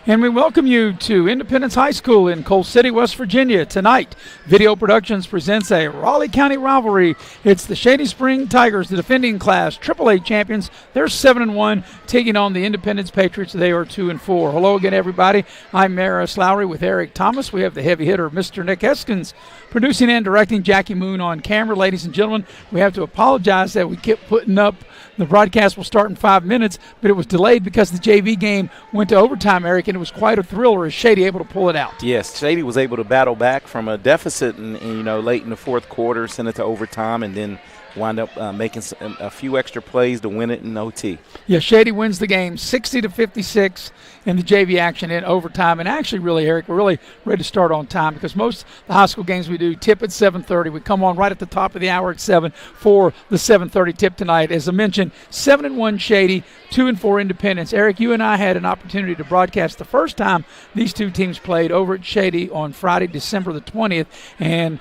And we welcome you to Independence High School in Coal City, West Virginia. Tonight, Video Productions presents a Raleigh County rivalry. It's the Shady Spring Tigers, the defending class AAA champions. They're 7-1, taking on the Independence Patriots. They are 2-4. Hello again, everybody. I'm Maris Lowry with Eric Thomas. We have the heavy hitter, Mr. Nick Eskins, producing and directing, Jackie Moon on camera. Ladies and gentlemen, we have to apologize that we kept putting up. The broadcast will start in 5 minutes, but it was delayed because the JV game went to overtime, Eric, and it was quite a thriller. Is Shady able to pull it out? Yes, Shady was able to battle back from a deficit late in the fourth quarter, send it to overtime, and then wind up making a few extra plays to win it in OT. Yeah, Shady wins the game 60-56 in the JV action in overtime. And actually, really, Eric, we're really ready to start on time because most of the high school games we do tip at 7:30. We come on right at the top of the hour at 7 for the 7:30 tip tonight. As I mentioned, 7-1 Shady, 2-4 Independence. Eric, you and I had an opportunity to broadcast the first time these two teams played over at Shady on Friday, December the 20th, and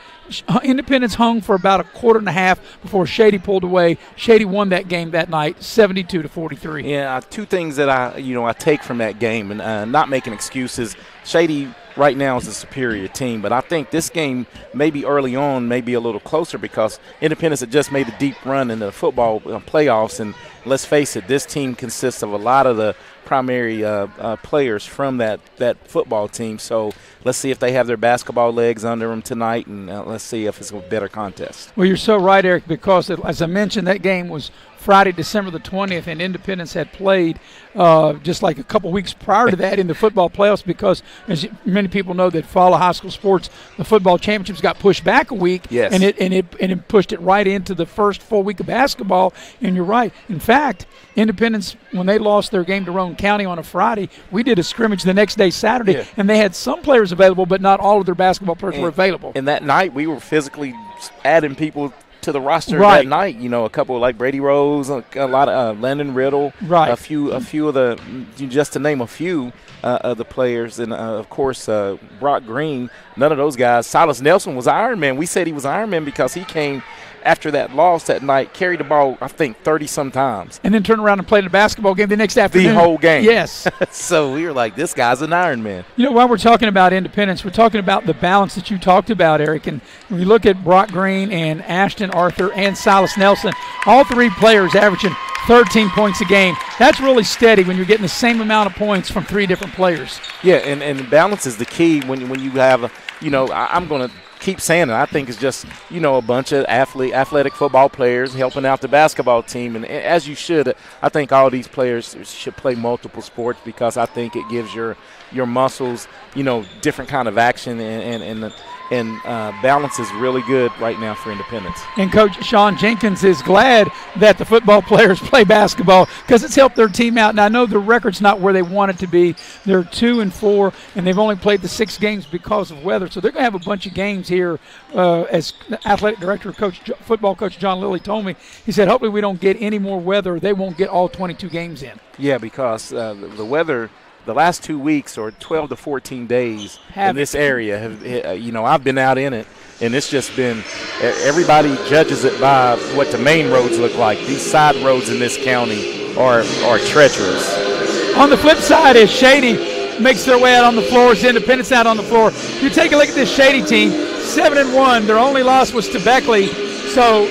Independence hung for about a quarter and a half before Shady pulled away. Shady won that game that night, 72-43. Yeah, two things that I take from that game, and not making excuses. Shady right now is a superior team, but I think this game maybe early on may be a little closer because Independence had just made a deep run in the football playoffs, and let's face it, this team consists of a lot of the primary players from that football team. So let's see if they have their basketball legs under them tonight, and let's see if it's a better contest. Well, you're so right, Eric, because as I mentioned, that game was Friday, December the 20th, and Independence had played just like a couple weeks prior to that in the football playoffs because, as many people know that follow high school sports, the football championships got pushed back a week, yes, and it pushed it right into the first full week of basketball. And you're right. In fact, Independence, when they lost their game to Roane County on a Friday, we did a scrimmage the next day, Saturday, yeah, and they had some players available, but not all of their basketball players were available. And that night, we were physically adding people to the roster right. that night. A couple like Brady Rose, a lot of Landon Riddle, right, a few of the, just to name a few of the players, and of course Brock Green. None of those guys. Silas Nelson was Iron Man. We said he was Iron Man because he came after that loss that night, carried the ball, I think, 30-some times. And then turned around and played a basketball game the next afternoon. The whole game. Yes. So we were like, this guy's an Iron Man. While we're talking about Independence, we're talking about the balance that you talked about, Eric. And when you look at Brock Green and Ashton Arthur and Silas Nelson, all three players averaging 13 points a game. That's really steady when you're getting the same amount of points from three different players. Yeah, and balance is the key when you have, I'm going to keep saying it. I think it's just, a bunch of athletic football players helping out the basketball team. And as you should, I think all these players should play multiple sports because I think it gives your muscles, different kind of action, and balance is really good right now for Independence. And Coach Sean Jenkins is glad that the football players play basketball because it's helped their team out. And I know the record's not where they want it to be. They're 2-4, and they've only played the 6 games because of weather. So they're going to have a bunch of games here. As the athletic director, football coach John Lilly told me, he said, hopefully we don't get any more weather. They won't get all 22 games in. Yeah, because the weather – the last 2 weeks or 12 to 14 days in this area, I've been out in it, and it's just been everybody judges it by what the main roads look like. These side roads in this county are treacherous. On the flip side is Shady makes their way out on the floor. It's Independence out on the floor. You take a look at this Shady team, 7-1. Their only loss was to Beckley. So,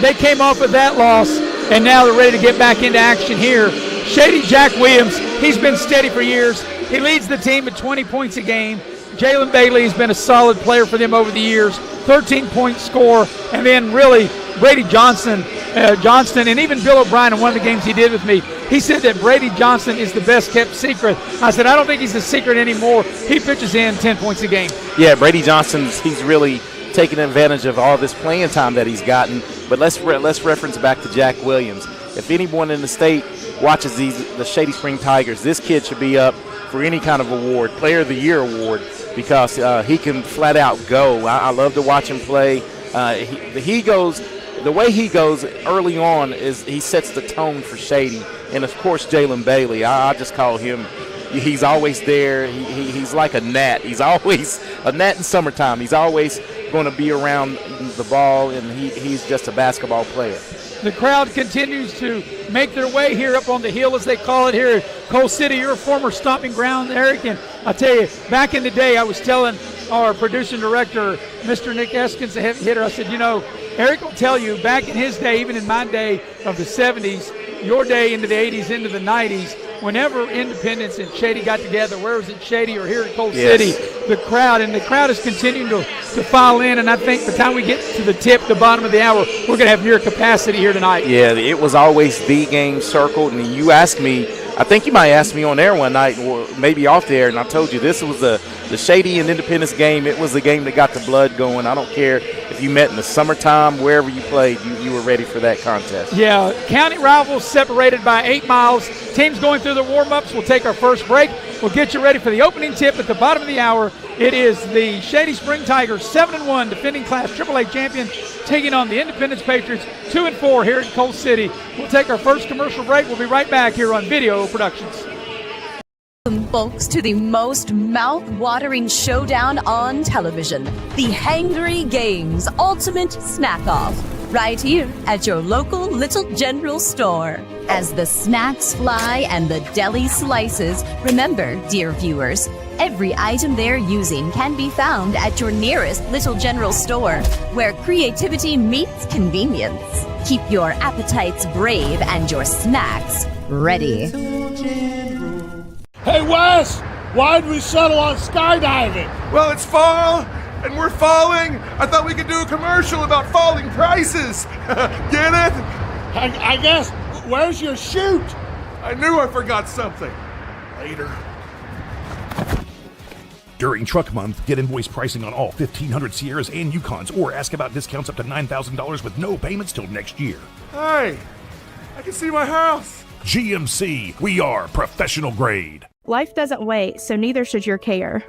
they came off of that loss, and now they're ready to get back into action here. Shady Jack Williams, he's been steady for years. He leads the team at 20 points a game. Jalen Bailey has been a solid player for them over the years, 13-point score. And then really Brady Johnston, and even Bill O'Brien in one of the games he did with me, he said that Brady Johnston is the best-kept secret. I said, I don't think he's a secret anymore. He pitches in 10 points a game. Yeah, Brady Johnston, he's really taking advantage of all this playing time that he's gotten. But let's reference back to Jack Williams. If anyone in the state watches the Shady Spring Tigers, this kid should be up for any kind of award, Player of the Year award, because he can flat out go. I love to watch him play. The way he goes early on is he sets the tone for Shady. And, of course, Jalen Bailey, I just call him, he's always there. He's like a gnat. He's always a gnat in summertime. He's always going to be around the ball, and he's just a basketball player. The crowd continues to make their way here up on the hill, as they call it here at Coal City, your former stomping ground, Eric. And I'll tell you, back in the day, I was telling our producer and director, Mr. Nick Eskins, the heavy hitter, I said, Eric will tell you, back in his day, even in my day of the 70s, your day into the 80s, into the 90s, whenever Independence and Shady got together, where was it, Shady or here at Coal City, the crowd is continuing to file in, and I think by the time we get to the bottom of the hour, we're going to have near capacity here tonight. Yeah, it was always the game circled, and you asked me, I think you might ask me on air one night, or maybe off the air, and I told you this was the Shady and Independence game. It was the game that got the blood going. I don't care if you met in the summertime, wherever you played, you were ready for that contest. Yeah, county rivals separated by 8 miles. Teams going through the warm-ups. We'll take our first break. We'll get you ready for the opening tip at the bottom of the hour. It is the Shady Spring Tigers, 7-1, defending Class AAA champion, taking on the Independence Patriots, 2-4 here in Coal City. We'll take our first commercial break. We'll be right back here on Video Productions. Welcome, folks, to the most mouth-watering showdown on television, the Hangry Games Ultimate Snack-Off, right here at your local Little General store. As the snacks fly and the deli slices, remember, dear viewers, every item they're using can be found at your nearest Little General store, where creativity meets convenience. Keep your appetites brave and your snacks ready. Hey, Wes, why'd we settle on skydiving? Well, it's fall, and we're falling. I thought we could do a commercial about falling prices. Get it? I guess. Where's your chute? I knew I forgot something. Later. During Truck Month, get invoice pricing on all 1,500 Sierras and Yukons, or ask about discounts up to $9,000 with no payments till next year. Hey, I can see my house. GMC, we are professional grade. Life doesn't wait, so neither should your care.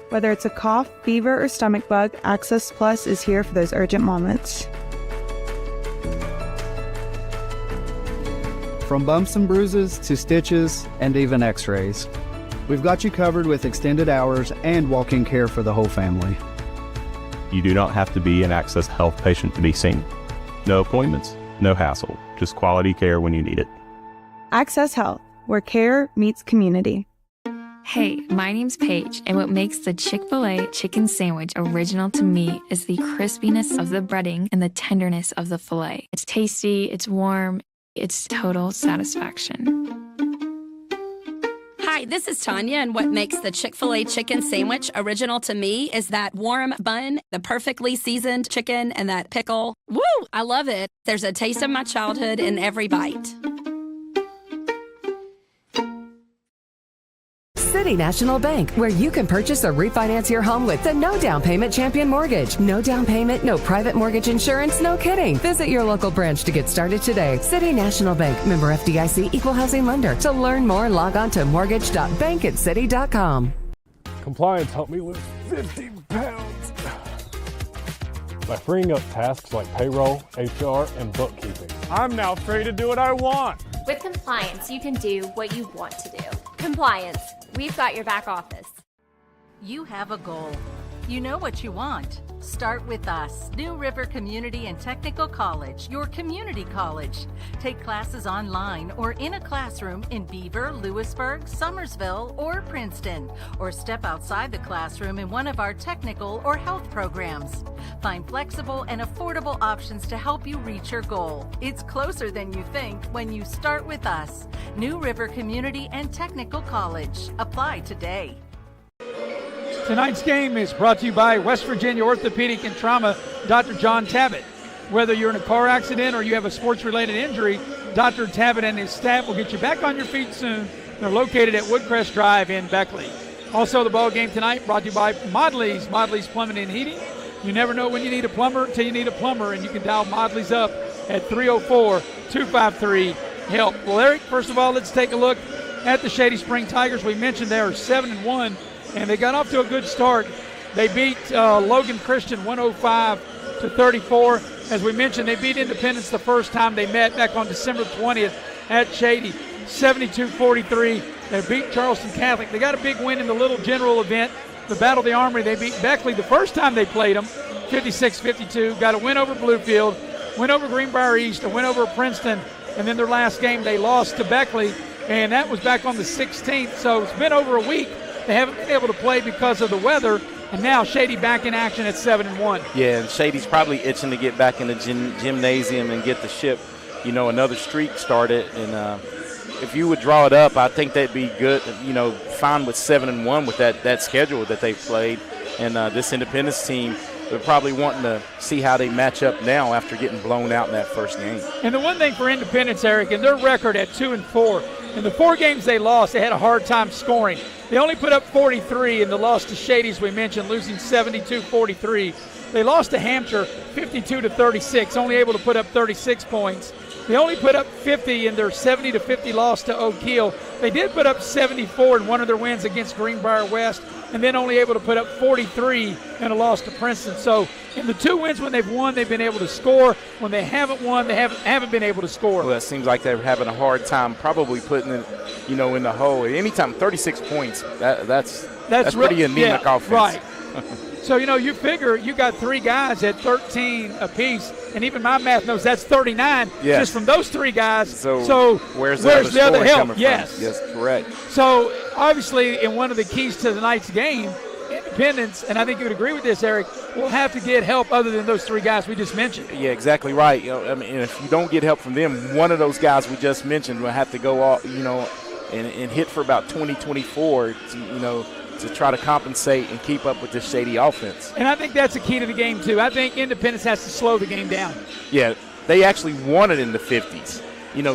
Whether it's a cough, fever, or stomach bug, Access Plus is here for those urgent moments. From bumps and bruises to stitches and even x-rays, we've got you covered with extended hours and walk-in care for the whole family. You do not have to be an Access Health patient to be seen. No appointments, no hassle, just quality care when you need it. Access Health, where care meets community. Hey, my name's Paige, and what makes the Chick-fil-A chicken sandwich original to me is the crispiness of the breading and the tenderness of the filet. It's tasty, it's warm, it's total satisfaction. Hi, this is Tanya, and what makes the Chick-fil-A chicken sandwich original to me is that warm bun, the perfectly seasoned chicken, and that pickle. Woo! I love it. There's a taste of my childhood in every bite. City National Bank, where you can purchase or refinance your home with the no down payment Champion Mortgage. No down payment, no private mortgage insurance, no kidding. Visit your local branch to get started today. City National Bank, member FDIC, equal housing lender. To learn more, log on to mortgage.bankatcity.com. Compliance helped me lose 50 pounds by freeing up tasks like payroll, HR, and bookkeeping. I'm now free to do what I want. With compliance, you can do what you want to do. Compliance, we've got your back office. You have a goal. You know what you want. Start with us, New River Community and Technical College, your community college. Take classes online or in a classroom in Beaver, Lewisburg, Summersville, or Princeton, or step outside the classroom in one of our technical or health programs. Find flexible and affordable options to help you reach your goal. It's closer than you think when you start with us, New River Community and Technical College. Apply today. Tonight's game is brought to you by West Virginia Orthopedic and Trauma, Dr. John Tabbitt. Whether you're in a car accident or you have a sports-related injury, Dr. Tabbitt and his staff will get you back on your feet soon. They're located at Woodcrest Drive in Beckley. Also, the ball game tonight brought to you by Modley's Plumbing and Heating. You never know when you need a plumber until you need a plumber, and you can dial Modley's up at 304-253-HELP. Well, Eric, first of all, let's take a look at the Shady Spring Tigers. We mentioned they are 7-1. And they got off to a good start. They beat Logan Christian 105-34. As we mentioned, they beat Independence the first time they met back on December 20th at Shady, 72-43. They beat Charleston Catholic. They got a big win in the Little General event, the Battle of the Armory. They beat Beckley the first time they played them, 56-52. Got a win over Bluefield. went over Greenbrier East, and went over Princeton, and then their last game they lost to Beckley, and that was back on the 16th. So it's been over a week. They haven't been able to play because of the weather, and now Shady back in action at 7-1. Yeah, and Shady's probably itching to get back in the gymnasium and get the ship, another streak started. And if you would draw it up, I think that'd be good, fine with 7-1 with that schedule that they've played. And this Independence team, they're probably wanting to see how they match up now after getting blown out in that first game. And the one thing for Independence, Eric, and their record at 2-4, in the 4 games they lost, they had a hard time scoring. They only put up 43 in the loss to Shady, as we mentioned, losing 72-43. They lost to Hampshire 52-36, only able to put up 36 points. They only put up 50 in their 70-50 loss to Oak Hill. They did put up 74 in one of their wins against Greenbrier West, and then only able to put up 43 in a loss to Princeton. So in the 2 wins when they've won, they've been able to score. When they haven't won, they haven't been able to score. Well, it seems like they're having a hard time probably putting it, in the hole. Anytime 36 points, that's pretty anemic offense. Right. So, you figure you got 3 guys at 13 apiece, and even my math knows that's 39 just from those 3 guys. So where's the other help? Yes. Yes, correct. So, obviously, in one of the keys to tonight's game, Independence, and I think you would agree with this, Eric, will have to get help other than those 3 guys we just mentioned. Yeah, exactly right. If you don't get help from them, one of those guys we just mentioned will have to go off, and hit for about 20-24, to try to compensate and keep up with this Shady offense. And I think that's the key to the game, too. I think Independence has to slow the game down. Yeah, they actually want it in the 50s.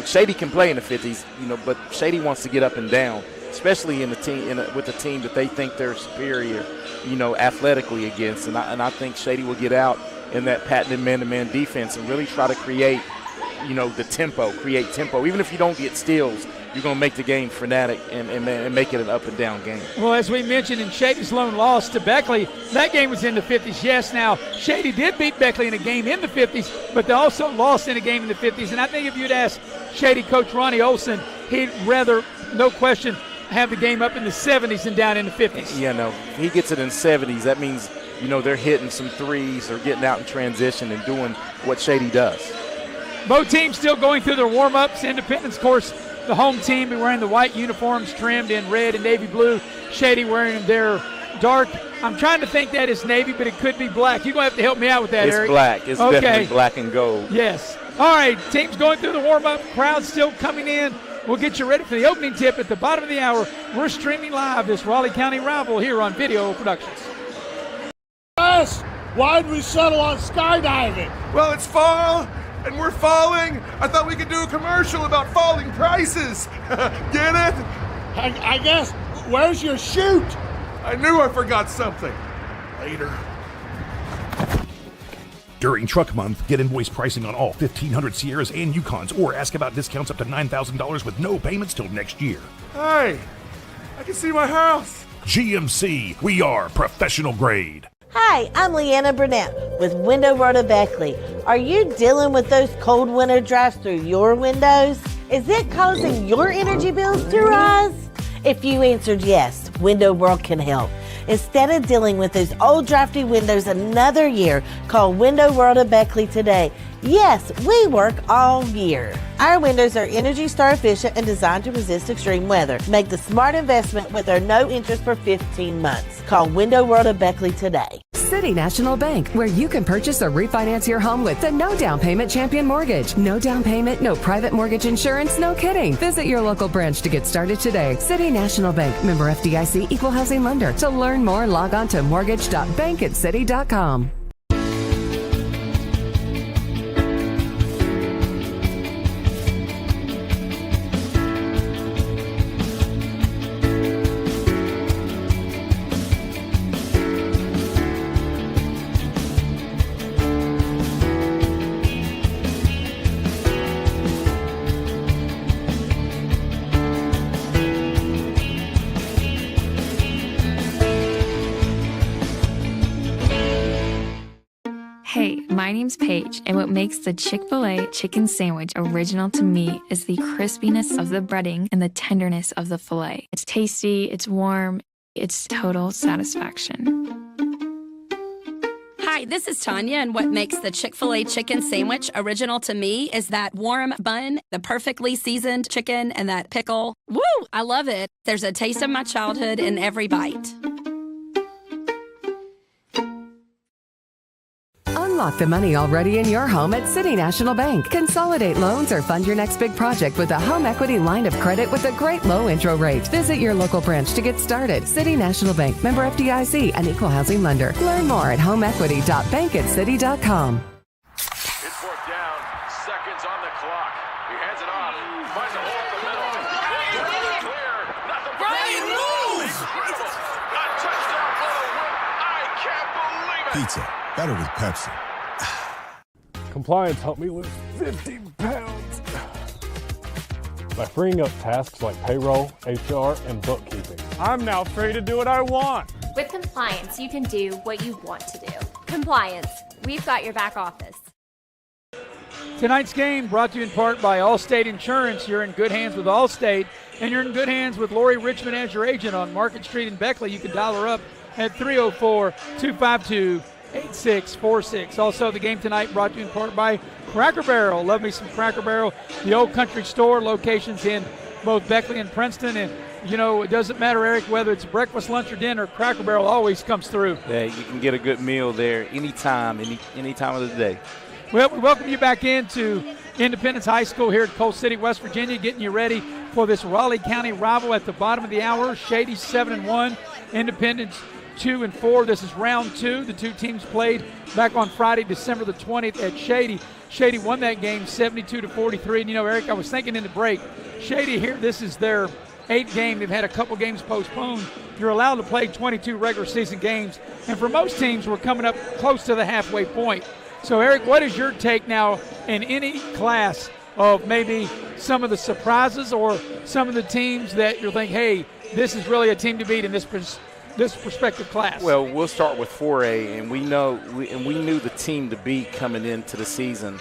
Shady can play in the 50s, but Shady wants to get up and down, especially in the team with the team that they think they're superior, athletically against. And I think Shady will get out in that patented man-to-man defense and really try to create, create tempo. Even if you don't get steals, you're going to make the game frenetic and make it an up-and-down game. Well, as we mentioned in Shady's lone loss to Beckley, that game was in the 50s. Yes, now, Shady did beat Beckley in a game in the 50s, but they also lost in a game in the 50s. And I think if you'd ask Shady coach Ronnie Olson, he'd rather, no question, have the game up in the 70s and down in the 50s. Yeah, no, if he gets it in 70s, that means, they're hitting some threes or getting out in transition and doing what Shady does. Both teams still going through their warm-ups. Independence, of course, the home team be wearing the white uniforms trimmed in red and navy blue. Shady wearing their dark. I'm trying to think that is navy, but it could be black. You're going to have to help me out with that, Eric. It's black. It's definitely black and gold. Yes. All right, teams going through the warm-up. Crowd still coming in. We'll get you ready for the opening tip at the bottom of the hour. We're streaming live this Raleigh County rival here on Video Productions. Yes. Why'd we settle on skydiving? Well, it's fall, and we're falling. I thought we could do a commercial about falling prices. Get it? I guess. Where's your chute? I knew I forgot something. Later. During Truck Month, get invoice pricing on all 1,500 Sierras and Yukons, or ask about discounts up to $9,000 with no payments till next year. Hey, I can see my house. GMC, we are professional grade. Hi, I'm Leanna Burnett with Window World of Beckley. Are you dealing with those cold winter drafts through your windows? Is it causing your energy bills to rise? If you answered yes, Window World can help. Instead of dealing with those old drafty windows another year, call Window World of Beckley today. Yes, we work all year. Our windows are Energy Star efficient and designed to resist extreme weather. Make the smart investment with our no interest for 15 months. Call Window World of Beckley today. City National Bank, where you can purchase or refinance your home with the no down payment champion mortgage. No down payment, no private mortgage insurance, no kidding. Visit your local branch to get started today. City National Bank, member FDIC, equal housing lender. To learn more, log on to mortgage.bankatcity.com. Hey, my name's Paige, and what makes the Chick-fil-A chicken sandwich original to me is the crispiness of the breading and the tenderness of the filet. It's tasty, it's warm, it's total satisfaction. Hi, Hi, this is Tanya, and what makes the Chick-fil-A chicken sandwich original to me is that warm bun, the perfectly seasoned chicken, and that pickle. Woo! I love it. There's a taste of my childhood in every bite. Unlock the money already in your home at City National Bank. Consolidate loans or fund your next big project with a home equity line of credit with a great low intro rate. Visit your local branch to get started. City National Bank, member FDIC, an equal housing lender. Learn more at homeequity.bankatcity.com. It's fourth down, seconds on the clock. He hands it off, finds a hole in the middle. Clear, nothing but moves! Incredible! A touchdown for the win! I can't believe it! Pizza, better with Pepsi. Compliance helped me lose 50 pounds by freeing up tasks like payroll, HR, and bookkeeping. I'm now free to do what I want. With compliance, you can do what you want to do. Compliance, we've got your back office. Tonight's game brought to you in part by Allstate Insurance. You're in good hands with Allstate, and you're in good hands with Lori Richmond as your agent on Market Street in Beckley. You can dial her up at 304-252-8646. Also, the game tonight brought to you in part by Cracker Barrel. Love me some Cracker Barrel. The Old Country Store, locations in both Beckley and Princeton. And, you know, it doesn't matter, Eric, whether it's breakfast, lunch, or dinner, Cracker Barrel always comes through. Yeah, you can get a good meal there anytime, any time of the day. Well, we welcome you back into Independence High School here at Coal City, West Virginia, getting you ready for this Raleigh County rival at the bottom of the hour. Shady 7-1, Independence 2-4. This is round two. The two teams played back on Friday, December the 20th at Shady. Shady won that game 72-43. And, you know, Eric, I was thinking in the break, Shady here, this is their 8th game. They've had a couple games postponed. You're allowed to play 22 regular season games. And for most teams, we're coming up close to the halfway point. So, Eric, what is your take now in any class of maybe some of the surprises or some of the teams that you're thinking, hey, this is really a team to beat in this prospective class? Well, we'll start with 4A, and we knew the team to beat coming into the season.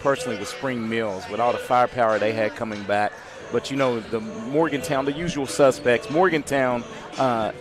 Personally, with Spring Mills, with all the firepower they had coming back. But, you know, the Morgantown, the usual suspects, Morgantown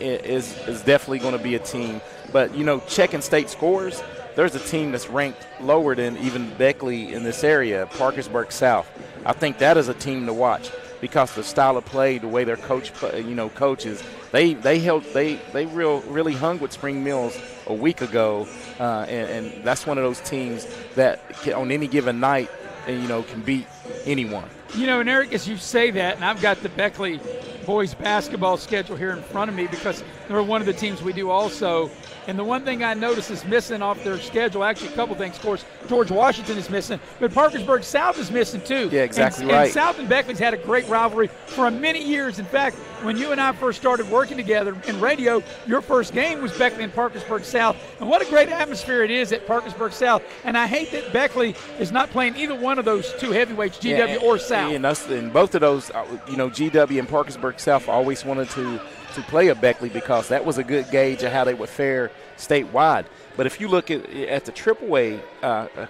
is definitely going to be a team. But, you know, checking state scores, there's a team that's ranked lower than even Beckley in this area, Parkersburg South. I think that is a team to watch because the style of play, the way their coaches, they really hung with Spring Mills a week ago, and that's one of those teams that on any given night, can beat anyone. You know, and Eric, as you say that, and I've got the Beckley boys basketball schedule here in front of me because they're one of the teams we do also. And the one thing I notice is missing off their schedule, actually a couple things, of course, George Washington is missing, but Parkersburg South is missing too. Yeah, exactly right. And South and Beckley's had a great rivalry for many years. In fact, when you and I first started working together in radio, your first game was Beckley and Parkersburg South. And what a great atmosphere it is at Parkersburg South. And I hate that Beckley is not playing either one of those two heavyweights, GW or South. And both of those, GW and Parkersburg South always wanted to play at Beckley because that was a good gauge of how they would fare statewide. But if you look at the AAA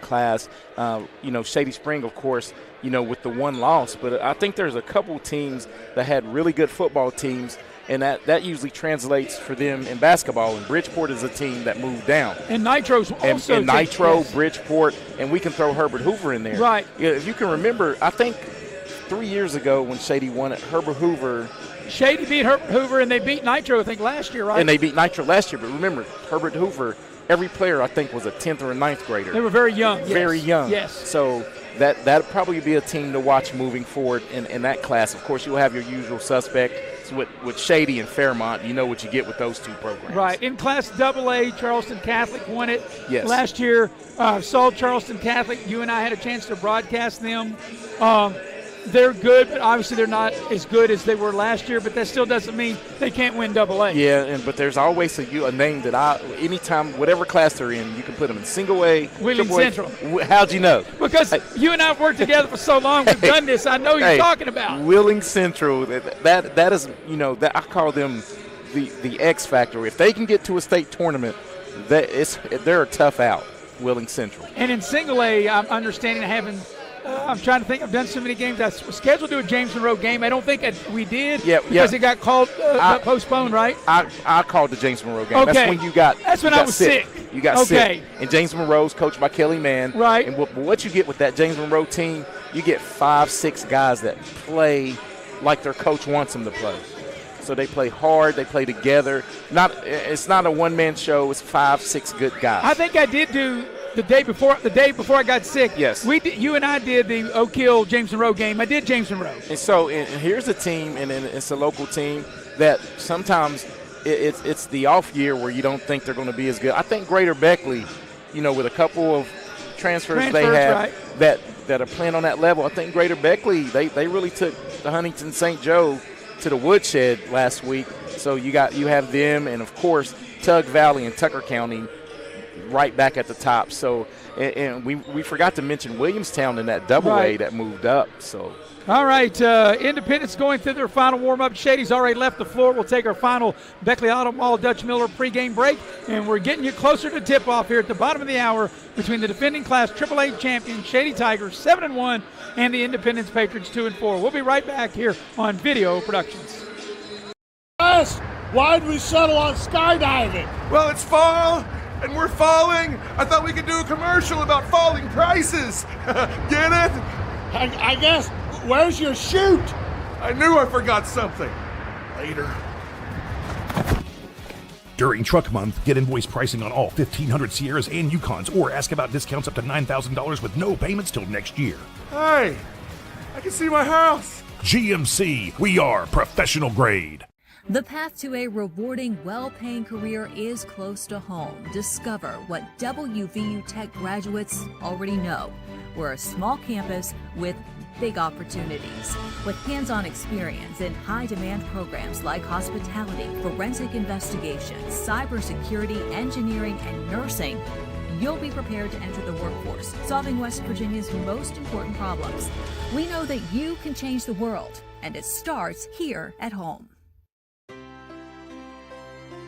class, Shady Spring, of course, with the one loss. But I think there's a couple teams that had really good football teams, and that usually translates for them in basketball. And Bridgeport is a team that moved down. And Nitro's also. And Nitro, yes. Bridgeport, and we can throw Herbert Hoover in there. Right. Yeah, if you can remember, I think 3 years ago when Shady won it, Herbert Hoover. Shady beat Herbert Hoover, and they beat Nitro, I think, last year, right? And they beat Nitro last year. But remember, Herbert Hoover, every player, I think, was a 10th or a 9th grader. They were very young. Very young. Yes. So that'd probably be a team to watch moving forward in that class. Of course, you'll have your usual suspects with Shady and Fairmont. You know what you get with those two programs. Right. In Class AA, Charleston Catholic won it last year. Saw Charleston Catholic. You and I had a chance to broadcast them. They're good, but obviously they're not as good as they were last year, but that still doesn't mean they can't win AA. Yeah, but there's always a name that anytime, whatever class they're in, you can put them in single A, Wheeling Central. How'd you know? Because you and I have worked together for so long, we've done this. I know you're talking about. Wheeling Central, that is, that I call them the X factor. If they can get to a state tournament, they're a tough out, Wheeling Central. And in single A, I'm understanding having I'm trying to think. I've done so many games. I was scheduled to do a James Monroe game. I don't think we did. Because it got called postponed, right? I called the James Monroe game. Okay. That's when you got. That's when I was sick. You got sick. And James Monroe's coached by Kelly Mann. Right. And what you get with that James Monroe team, you get 5-6 guys that play like their coach wants them to play. So they play hard. They play together. It's not a one-man show. It's 5-6 good guys. I think I did do the day before I got sick. Yes. You and I did the Oak Hill James Monroe game. I did James Monroe. And so and here's a team, and it's a local team that sometimes it's the off year where you don't think they're going to be as good. I think Greater Beckley, with a couple of transfers they have right. that are playing on that level. I think Greater Beckley, they really took the Huntington St. Joe to the woodshed last week. So you have them, and of course Tug Valley and Tucker County right back at the top. So and we forgot to mention Williamstown in that double A that moved up. So all right, Independence going through their final warm-up. Shady's already left the floor. We'll take our final Beckley Auto Mall Dutch Miller pregame break, and we're getting you closer to tip-off here at the bottom of the hour between the defending Class AAA champion Shady Tigers 7-1 and the Independence Patriots 2-4. We'll be right back here on Video Productions. Why'd we settle on skydiving? Well, it's fall, and we're falling. I thought we could do a commercial about falling prices. Get it? I guess. Where's your chute? I knew I forgot something. Later. During Truck Month, get invoice pricing on all 1,500 Sierras and Yukons, or ask about discounts up to $9,000 with no payments till next year. Hey, I can see my house. GMC, we are professional grade. The path to a rewarding, well-paying career is close to home. Discover what WVU Tech graduates already know. We're a small campus with big opportunities. With hands-on experience in high-demand programs like hospitality, forensic investigations, cybersecurity, engineering, and nursing, you'll be prepared to enter the workforce, solving West Virginia's most important problems. We know that you can change the world, and it starts here at home.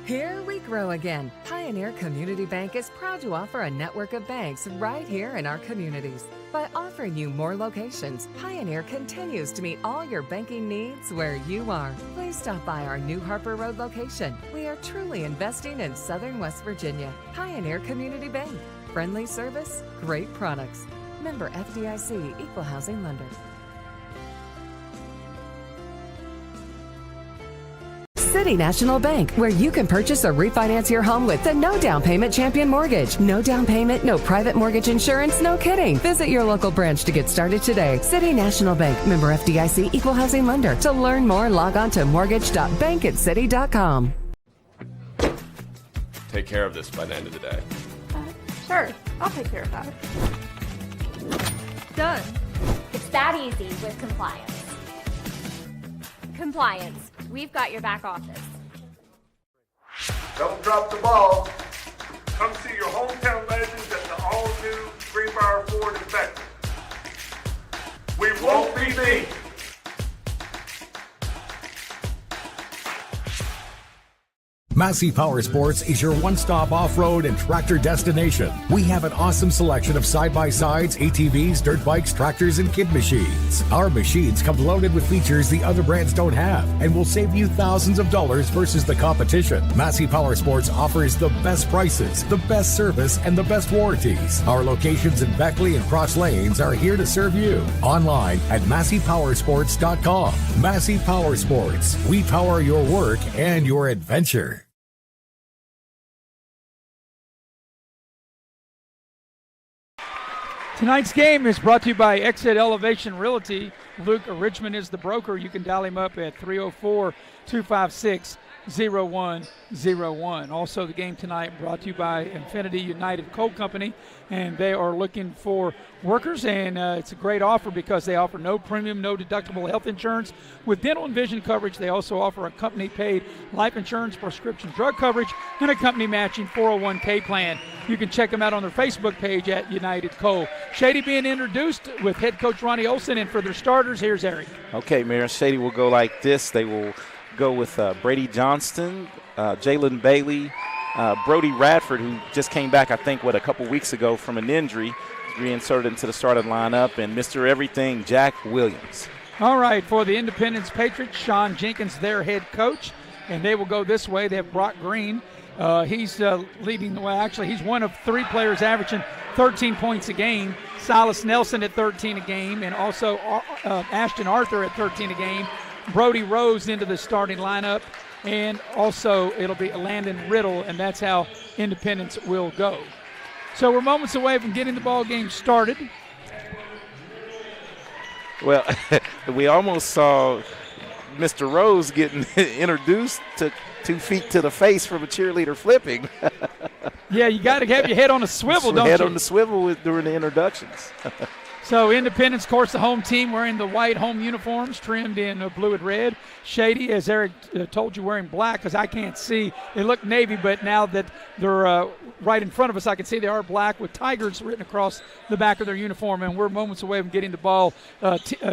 Here we grow again. Pioneer Community Bank is proud to offer a network of banks right here in our communities. By offering you more locations, Pioneer continues to meet all your banking needs where you are. Please stop by our new Harper Road location. We are truly investing in Southern West Virginia. Pioneer Community Bank. Friendly service, great products. Member FDIC, Equal Housing Lender. City National Bank, where you can purchase or refinance your home with the no down payment champion mortgage. No down payment, no private mortgage insurance, no kidding. Visit your local branch to get started today. City National Bank, member FDIC, Equal Housing Lender. To learn more, log on to mortgage.bankatcity.com. Take care of this by the end of the day. Sure, I'll take care of that. Done. It's that easy with compliance. Compliance. We've got your back office. Don't drop the ball. Come see your hometown legends at the all-new Greenbrier Ford in Beckley. We won't be beat. Massey Power Sports is your one-stop off-road and tractor destination. We have an awesome selection of side-by-sides, ATVs, dirt bikes, tractors, and kid machines. Our machines come loaded with features the other brands don't have and will save you thousands of dollars versus the competition. Massey Power Sports offers the best prices, the best service, and the best warranties. Our locations in Beckley and Cross Lanes are here to serve you. Online at MasseyPowersports.com. Massey Power Sports. We power your work and your adventure. Tonight's game is brought to you by Exit Elevation Realty. Luke Richmond is the broker. You can dial him up at 304-256-0101. Also, the game tonight brought to you by Infinity United Coal Company, and they are looking for workers, and it's a great offer because they offer no premium, no deductible health insurance with dental and vision coverage. They also offer a company-paid life insurance, prescription drug coverage, and a company-matching 401k plan. You can check them out on their Facebook page at United Coal. Shady being introduced with head coach Ronnie Olson, and for their starters, here's Eric. Okay, Mayor, Shady will go like this. They will go with Brady Johnston, Jalen Bailey, Brody Radford, who just came back, I think, a couple weeks ago from an injury. reinserted into the starting lineup, and Mr. Everything, Jack Williams. All right, for the Independence Patriots, Sean Jenkins, their head coach, and they will go this way. They have Brock Green. He's leading the way. Actually, he's one of 3 players averaging 13 points a game. Silas Nelson at 13 a game, and also Ashton Arthur at 13 a game. Brody Rose into the starting lineup, and also it'll be Landon Riddle, and that's how Independence will go. So we're moments away from getting the ball game started. Well, we almost saw Mr. Rose getting introduced to 2 feet to the face from a cheerleader flipping. Yeah, you got to have your head on a swivel, don't you? Head on the swivel during the introductions. So Independence, of course, the home team wearing the white home uniforms trimmed in blue and red. Shady, as Eric told you, wearing black because I can't see. They look navy, but now that they're right in front of us, I can see they are black with Tigers written across the back of their uniform, and we're moments away from getting the ball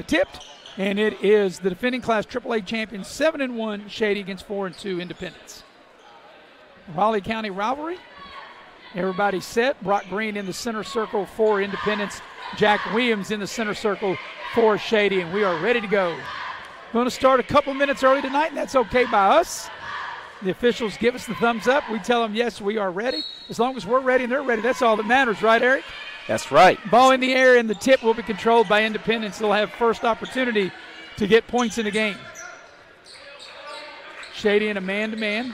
tipped. And it is the defending Class AAA champion, 7-1 Shady against 4-2 Independence. Raleigh County rivalry. Everybody set. Brock Green in the center circle for Independence. Jack Williams in the center circle for Shady, and we are ready to go. Going to start a couple minutes early tonight, and that's okay by us. The officials give us the thumbs up. We tell them, yes, we are ready. As long as we're ready and they're ready, that's all that matters, right, Eric? That's right. Ball in the air, and the tip will be controlled by Independence. They'll have first opportunity to get points in the game. Shady in a man-to-man.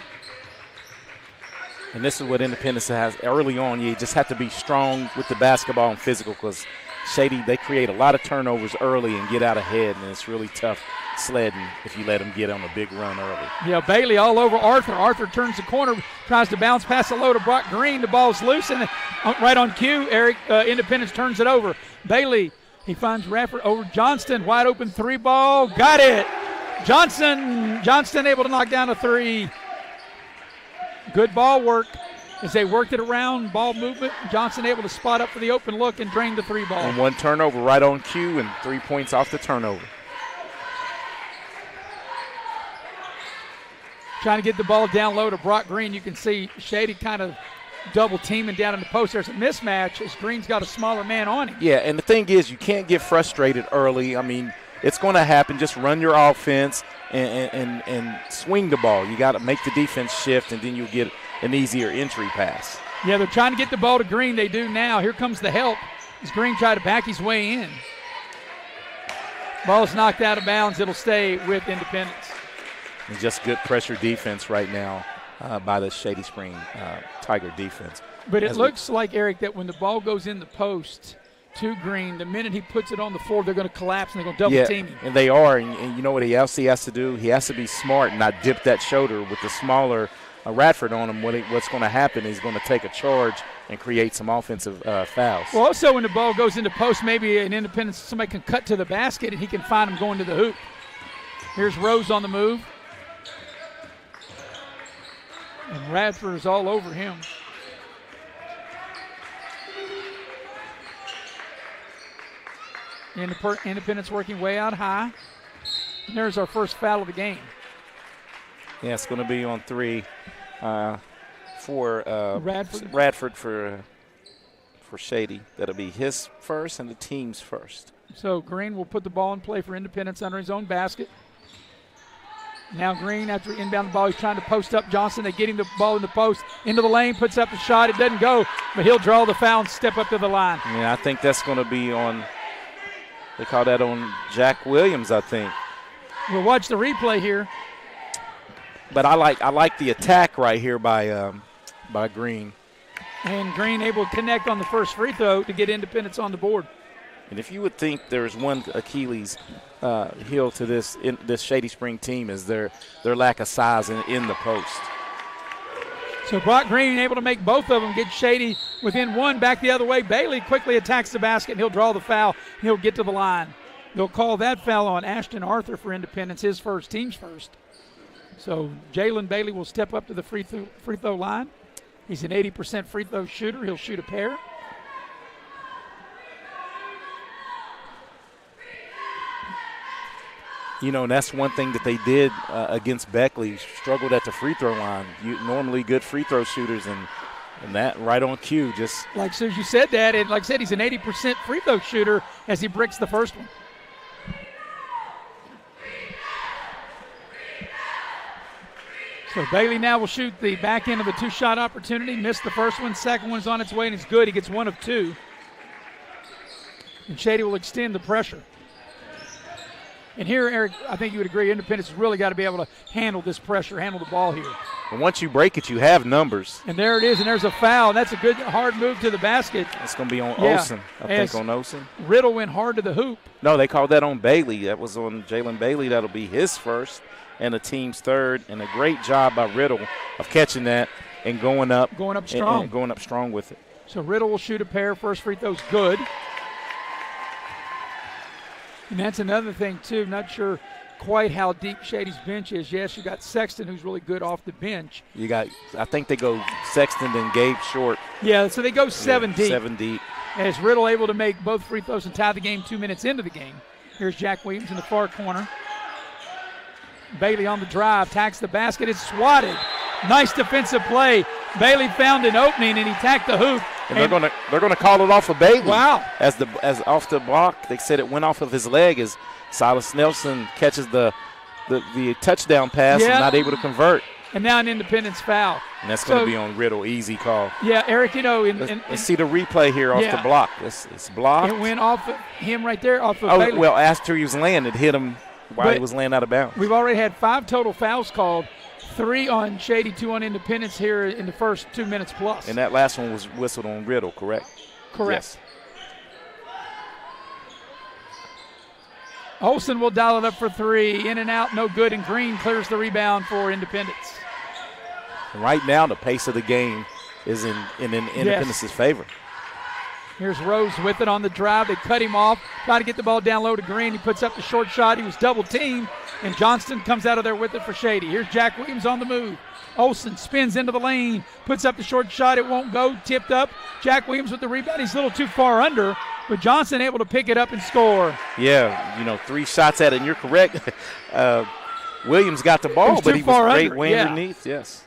And this is what Independence has early on. You just have to be strong with the basketball and physical because Shady, they create a lot of turnovers early and get out ahead, and it's really tough sledding if you let them get on a big run early. Yeah, Bailey all over Arthur. Arthur turns the corner, tries to bounce pass it low to Brock Green. The ball's loose, and right on cue, Eric, Independence turns it over. Bailey, he finds Radford over Johnston. Wide open 3-ball. Got it. Johnston able to knock down a 3. Good ball work as they worked it around, ball movement. Johnson able to spot up for the open look and drain the 3-ball. And 1 turnover right on cue and 3 points off the turnover. Trying to get the ball down low to Brock Green. You can see Shady kind of double teaming down in the post. There's a mismatch as Green's got a smaller man on him. Yeah, and the thing is you can't get frustrated early. I mean, it's going to happen. Just run your offense and swing the ball. You got to make the defense shift, and then you'll get an easier entry pass. Yeah, they're trying to get the ball to Green. They do now. Here comes the help as Green tried to back his way in. Ball's knocked out of bounds. It'll stay with Independence. And just good pressure defense right now by the Shady Spring Tiger defense. But it looks like, Eric, that when the ball goes in the post to Green, the minute he puts it on the floor, they're going to collapse and they're going to double team him. And they are. And you know what else he has to do? He has to be smart and not dip that shoulder with the smaller Radford on him. What's going to happen is he's going to take a charge and create some offensive fouls. Well, also when the ball goes into post, maybe an Independence, somebody can cut to the basket and he can find him going to the hoop. Here's Rose on the move. And Radford is all over him. Independence working way out high. And there's our first foul of the game. Yeah, it's going to be on 3 for Radford for Shady. That'll be his first and the team's first. So Green will put the ball in play for Independence under his own basket. Now Green, after inbound the ball, he's trying to post up Johnson. They get him the ball in the post, into the lane, puts up the shot. It doesn't go, but he'll draw the foul and step up to the line. Yeah, I think that's going to be on, they call that on Jack Williams, I think. We'll watch the replay here. But I like the attack right here by Green. And Green able to connect on the first free throw to get Independence on the board. And if you would think there's one Achilles heel to this Shady Spring team is their lack of size in the post. So Brock Green able to make both of them, get Shady within 1, back the other way. Bailey quickly attacks the basket, and he'll draw the foul. He'll get to the line. They'll call that foul on Ashton Arthur for Independence, his first, team's first. So Jalen Bailey will step up to the free throw line. He's an 80% free throw shooter. He'll shoot a pair. You know, and that's one thing that they did against Beckley, struggled at the free throw line. Normally good free throw shooters, and And that right on cue, just like so as you said that, and like I said, he's an 80% free throw shooter as he bricks the first one. So Bailey now will shoot the back end of a two-shot opportunity. Missed the first one. Second one's on its way, and it's good. He gets 1 of 2. And Shady will extend the pressure. And here, Eric, I think you would agree, Independence has really got to be able to handle this pressure, handle the ball here. And once you break it, you have numbers. And there it is, and there's a foul. That's a good, hard move to the basket. It's going to be on Olsen, I think, on Olsen. Riddle went hard to the hoop. No, they called that on Bailey. That was on Jalen Bailey. That'll be his first and the team's third. And a great job by Riddle of catching that and going up. Going up strong. And going up strong with it. So Riddle will shoot a pair. First free throw's good. And that's another thing, too. Not sure quite how deep Shady's bench is. Yes, you got Sexton, who's really good off the bench. You got, I think they go Sexton and Gabe Short. Yeah, so they go 7 deep. 7 deep. As Riddle able to make both free throws and tie the game 2 minutes into the game. Here's Jack Williams in the far corner. Bailey on the drive, tacks the basket. It's swatted. Nice defensive play. Bailey found an opening and he tacked the hoop. And they're gonna call it off of Bailey. Wow. As off the block, they said it went off of his leg as Silas Nelson catches the touchdown pass and not able to convert. And now an Independence foul. And that's going to be on Riddle. Easy call. Yeah, Eric, let's see the replay here off the block. It's blocked. It went off of him right there, off of Bailey. Well, after he was laying, it hit him while he was laying out of bounds. We've already had 5 total fouls called. 3 on Shady, 2 on Independence here in the first 2 minutes plus. And that last one was whistled on Riddle, correct? Correct. Yes. Olsen will dial it up for 3. In and out, no good, and Green clears the rebound for Independence. And right now, the pace of the game is in Independence's favor. Here's Rose with it on the drive. They cut him off, try to get the ball down low to Green. He puts up the short shot. He was double-teamed, and Johnston comes out of there with it for Shady. Here's Jack Williams on the move. Olsen spins into the lane, puts up the short shot. It won't go, tipped up. Jack Williams with the rebound. He's a little too far under, but Johnson able to pick it up and score. Yeah, 3 shots at it, and you're correct. Williams got the ball, but he was great way underneath, yes.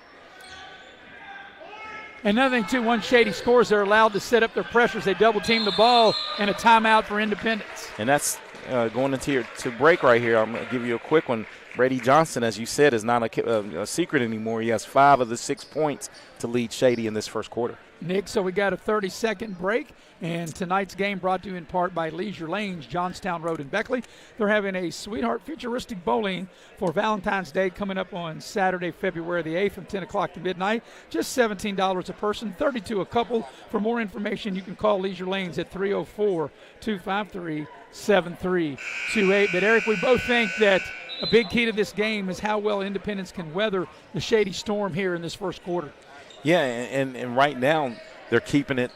Another thing, too, once Shady scores, they're allowed to set up their pressures. They double-team the ball, and a timeout for Independence. And that's going into break right here. I'm going to give you a quick one. Brady Johnson, as you said, is not a secret anymore. He has 5 of the 6 points to lead Shady in this first quarter. Nick, so we got a 30-second break, and tonight's game brought to you in part by Leisure Lanes, Johnstown Road in Beckley. They're having a Sweetheart Futuristic Bowling for Valentine's Day coming up on Saturday, February the 8th from 10 o'clock to midnight. Just $17 a person, $32 a couple. For more information, you can call Leisure Lanes at 304-253-7328. But, Eric, we both think that a big key to this game is how well Independence can weather the Shady Storm here in this first quarter. Yeah, and right now they're keeping it,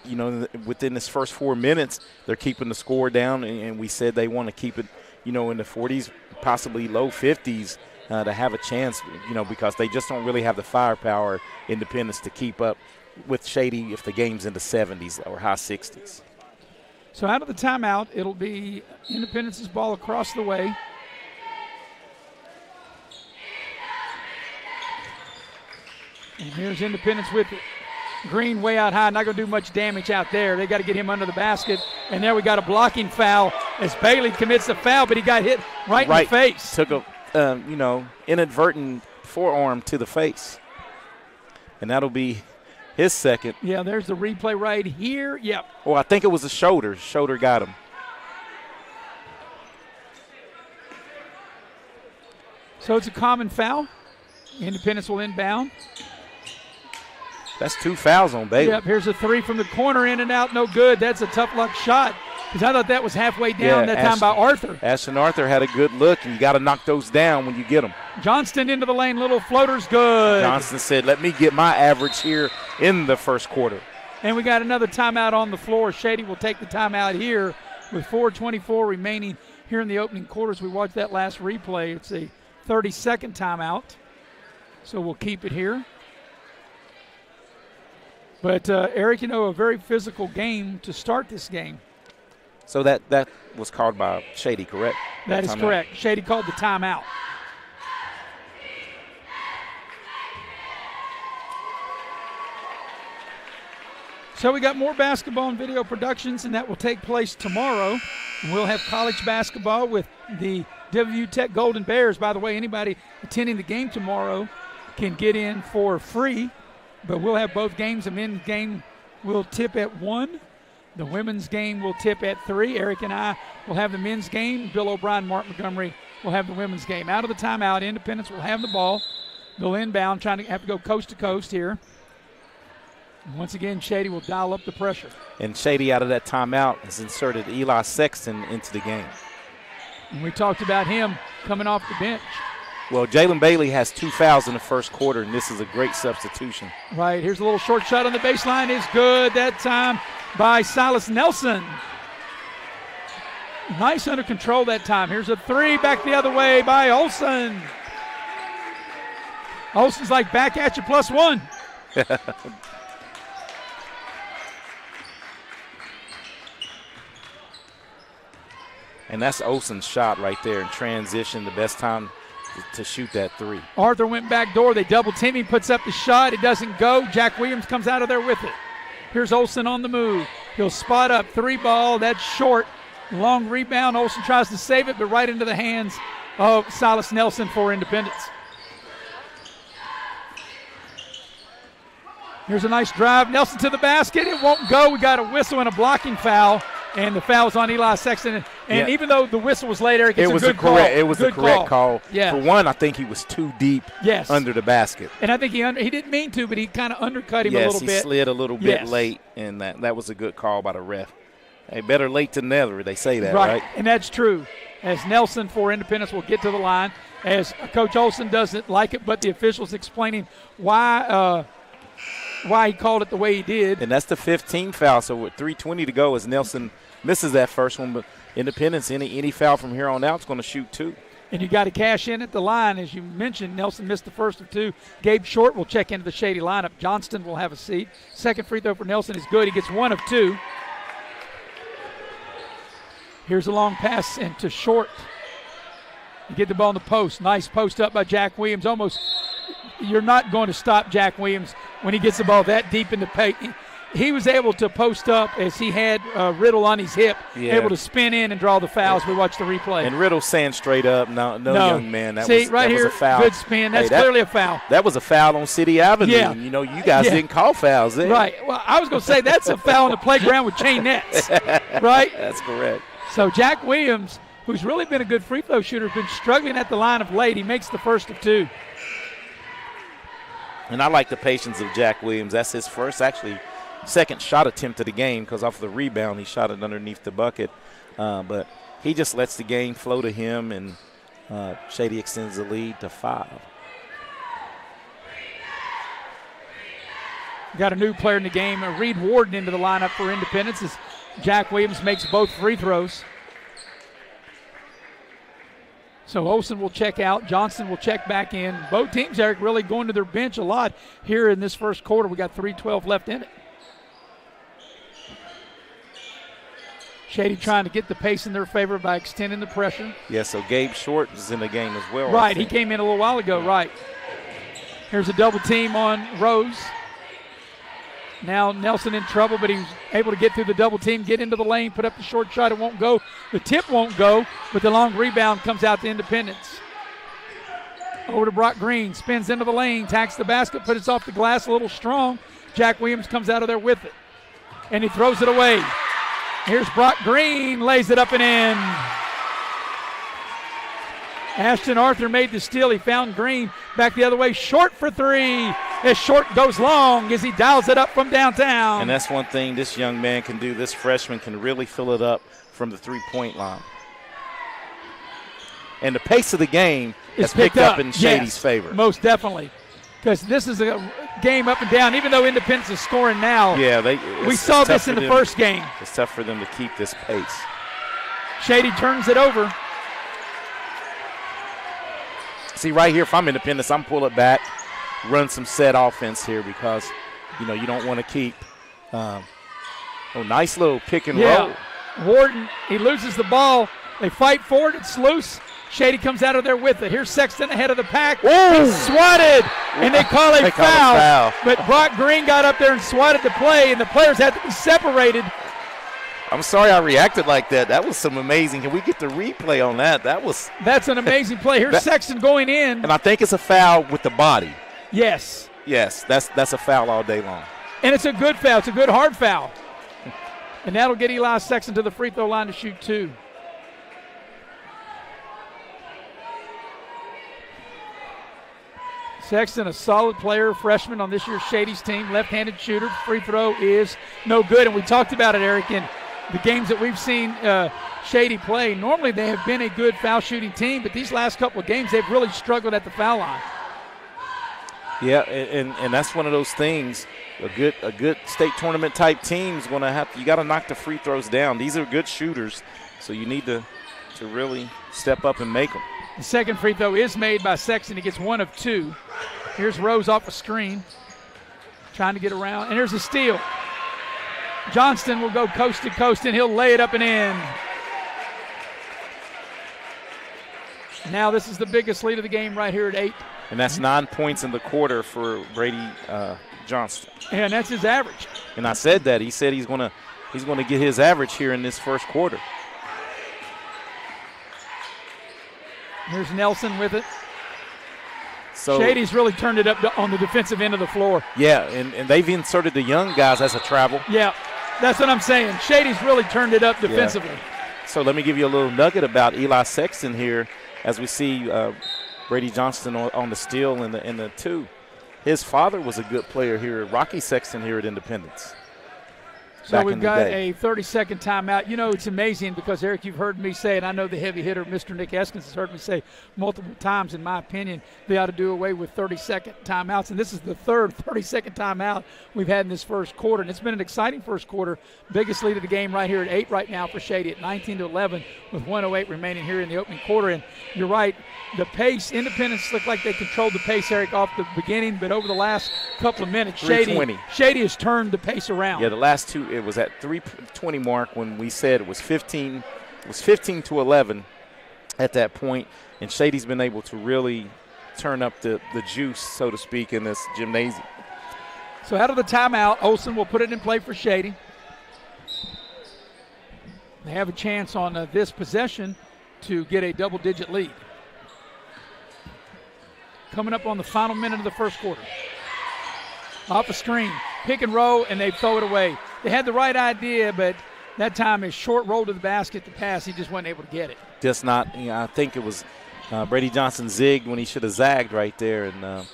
within this first 4 minutes, they're keeping the score down, and we said they want to keep it, in the 40s, possibly low 50s to have a chance, because they just don't really have the firepower, Independence, to keep up with Shady if the game's in the 70s or high 60s. So out of the timeout, it'll be Independence's ball across the way. And here's Independence with it. Green way out high, not going to do much damage out there. They got to get him under the basket. And there we got a blocking foul as Bailey commits the foul, but he got hit right in the face. Took a, inadvertent forearm to the face. And that'll be his second. Yeah, there's the replay right here. Yep. Well, I think it was a shoulder. Shoulder got him. So it's a common foul. Independence will inbound. That's 2 fouls on Bailey. Yep, here's a 3 from the corner, in and out, no good. That's a tough luck shot because I thought that was halfway down time by Arthur. Ashton Arthur had a good look, and you got to knock those down when you get them. Johnston into the lane, little floater's good. Johnston said, let me get my average here in the first quarter. And we got another timeout on the floor. Shady will take the timeout here with 4:24 remaining here in the opening quarters. We watched that last replay. It's a 30-second timeout, so we'll keep it here. But, Eric, a very physical game to start this game. So that was called by Shady, correct? That is correct. Shady called the timeout. So we got more basketball and video productions, and that will take place tomorrow. We'll have college basketball with the WVU Tech Golden Bears. By the way, anybody attending the game tomorrow can get in for free, but we'll have both games. The men's game will tip at 1. The women's game will tip at 3. Eric and I will have the men's game. Bill O'Brien, Mark Montgomery will have the women's game. Out of the timeout, Independence will have the ball. They'll inbound, trying to have to go coast to coast here. And once again, Shady will dial up the pressure. And Shady, out of that timeout, has inserted Eli Sexton into the game. And we talked about him coming off the bench. Well, Jalen Bailey has 2 fouls in the first quarter, and this is a great substitution. Right, here's a little short shot on the baseline. Is good that time by Silas Nelson. Nice under control that time. Here's a 3 back the other way by Olsen. Olsen's like back at you +1. And that's Olsen's shot right there in transition, the best time to shoot that 3. Arthur went back door. They double team. He puts up the shot. It doesn't go. Jack Williams comes out of there with it. Here's Olsen on the move. He'll spot up 3 ball. That's short. Long rebound. Olsen tries to save it, but right into the hands of Silas Nelson for Independence. Here's a nice drive. Nelson to the basket. It won't go. We got a whistle and a blocking foul. And the foul's on Eli Sexton. And even though the whistle was late, Eric, it's a good call. It was a correct call. Yeah. For one, I think he was too deep under the basket. And I think he didn't mean to, but he kind of undercut him a little bit. Yes, he slid a little bit late, and that was a good call by the ref. Hey, better late than never, they say that, right? And that's true. As Nelson for Independence will get to the line, as Coach Olsen doesn't like it, but the officials explaining why he called it the way he did. And that's the 15th foul, so with 3:20 to go as Nelson misses that first one, but Independence, any foul from here on out is going to shoot 2. And you got to cash in at the line. As you mentioned, Nelson missed the first of 2. Gabe Short will check into the Shady lineup. Johnston will have a seat. Second free throw for Nelson is good. He gets 1 of 2. Here's a long pass into Short. You get the ball in the post. Nice post up by Jack Williams. Almost, you're not going to stop Jack Williams when he gets the ball that deep in the paint. He was able to post up as he had Riddle on his hip, able to spin in and draw the fouls. We watched the replay. And Riddle saying straight up, no young man. That was here, a foul. Good spin. That's clearly a foul. That was a foul on City Avenue. Yeah. And, you guys didn't call fouls there. Right. Well, I was going to say that's a foul on the playground with chain nets. Right? That's correct. So Jack Williams, who's really been a good free throw shooter, has been struggling at the line of late. He makes the first of 2. And I like the patience of Jack Williams. That's his second shot attempt of the game, because off the rebound he shot it underneath the bucket. But he just lets the game flow to him, and Shady extends the lead to 5. Got a new player in the game, Reed Warden, into the lineup for Independence as Jack Williams makes both free throws. So Olsen will check out. Johnston will check back in. Both teams, Eric, really going to their bench a lot here in this first quarter. We got 3:12 left in it. Shady trying to get the pace in their favor by extending the pressure. Yeah, so Gabe Short is in the game as well. Right, he came in a little while ago, right. Here's a double team on Rose. Now Nelson in trouble, but he's able to get through the double team, get into the lane, put up the short shot. It won't go. The tip won't go, but the long rebound comes out to Independence. Over to Brock Green, spins into the lane, tacks the basket, puts it off the glass a little strong. Jack Williams comes out of there with it, and he throws it away. Here's Brock Green, lays it up and in. Ashton Arthur made the steal. He found Green back the other way. Short for 3. As Short goes long as he dials it up from downtown. And that's one thing this young man can do. This freshman can really fill it up from the three-point line. And the pace of the game has picked up in Shady's favor. Most definitely. Because this is a game up and down. Even though Independence is scoring now, we saw this in the first game. It's tough for them to keep this pace. Shady turns it over. See, right here, if I'm Independence, I'm pull it back, run some set offense here because, you don't want to keep nice little pick and roll. Warden, he loses the ball. They fight for it. It's loose. Shady comes out of there with it. Here's Sexton ahead of the pack. He's swatted And they call a foul. But Brock Green got up there and swatted the play, and the players had to be separated. I'm sorry I reacted like that. That was some amazing. Can we get the replay on that? That's an amazing play. Here's Sexton going in. And I think it's a foul with the body. Yes. Yes, that's a foul all day long. And it's a good foul. It's a good hard foul. And that'll get Eli Sexton to the free throw line to shoot 2. Sexton, a solid player, freshman on this year's Shady's team, left-handed shooter. Free throw is no good. And we talked about it, Eric, in the games that we've seen Shady play. Normally they have been a good foul shooting team, but these last couple of games they've really struggled at the foul line. Yeah, and that's one of those things. A good state tournament type team is going to you got to knock the free throws down. These are good shooters, so you need to really step up and make them. The second free throw is made by Sexton. He gets 1 of 2. Here's Rose off a screen, trying to get around, and here's a steal. Johnston will go coast to coast, and he'll lay it up and in. Now this is the biggest lead of the game right here at 8. And that's 9 points in the quarter for Brady Johnston. And that's his average. And I said that. He said he's gonna get his average here in this first quarter. Here's Nelson with it. So Shady's really turned it up on the defensive end of the floor. Yeah, and they've inserted the young guys as a travel. Yeah, that's what I'm saying. Shady's really turned it up defensively. Yeah. So let me give you a little nugget about Eli Sexton here as we see Brady Johnston on the steal and the 2. His father was a good player here, Rocky Sexton here at Independence. So we've got a 30-second timeout. You know, it's amazing because, Eric, you've heard me say, and I know the heavy hitter, Mr. Nick Eskins, has heard me say multiple times, in my opinion, they ought to do away with 30-second timeouts. And this is the third 30-second timeout we've had in this first quarter. And it's been an exciting first quarter. Biggest lead of the game right here at 8 right now for Shady at 19-11 with 1:08 remaining here in the opening quarter. And you're right, the pace, Independence looked like they controlled the pace, Eric, off the beginning, but over the last couple of minutes, Shady has turned the pace around. Yeah, the last two, it was at 3:20 mark when we said it was 15 to 11 at that point, and Shady's been able to really turn up the juice, so to speak, in this gymnasium. So out of the timeout, Olsen will put it in play for Shady. They have a chance on this possession to get a double-digit lead. Coming up on the final minute of the first quarter. Off a screen, pick and roll, and they throw it away. They had the right idea, but that time his short roll to the basket to pass, he just wasn't able to get it. Just not, I think it was Brady Johnson zigged when he should have zagged right there. And well,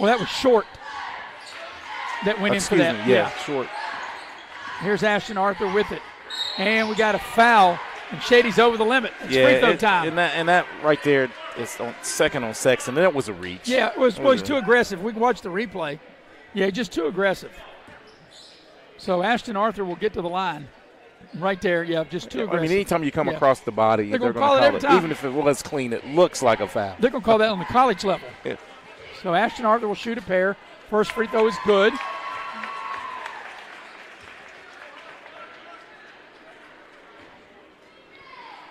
that was short that went in for that. Yeah, short. Here's Ashton Arthur with it. And we got a foul, and Shady's over the limit. It's free throw time. And that right there is second on Sexton, and that was a reach. Yeah, it was too aggressive. We can watch the replay. Yeah, just too aggressive. So Ashton Arthur will get to the line. Right there, yeah, just too aggressive. I mean, anytime you come across the body, they're going to call it every time. Even if it was clean, it looks like a foul. They're going to call that on the college level. Yeah. So Ashton Arthur will shoot a pair. First free throw is good.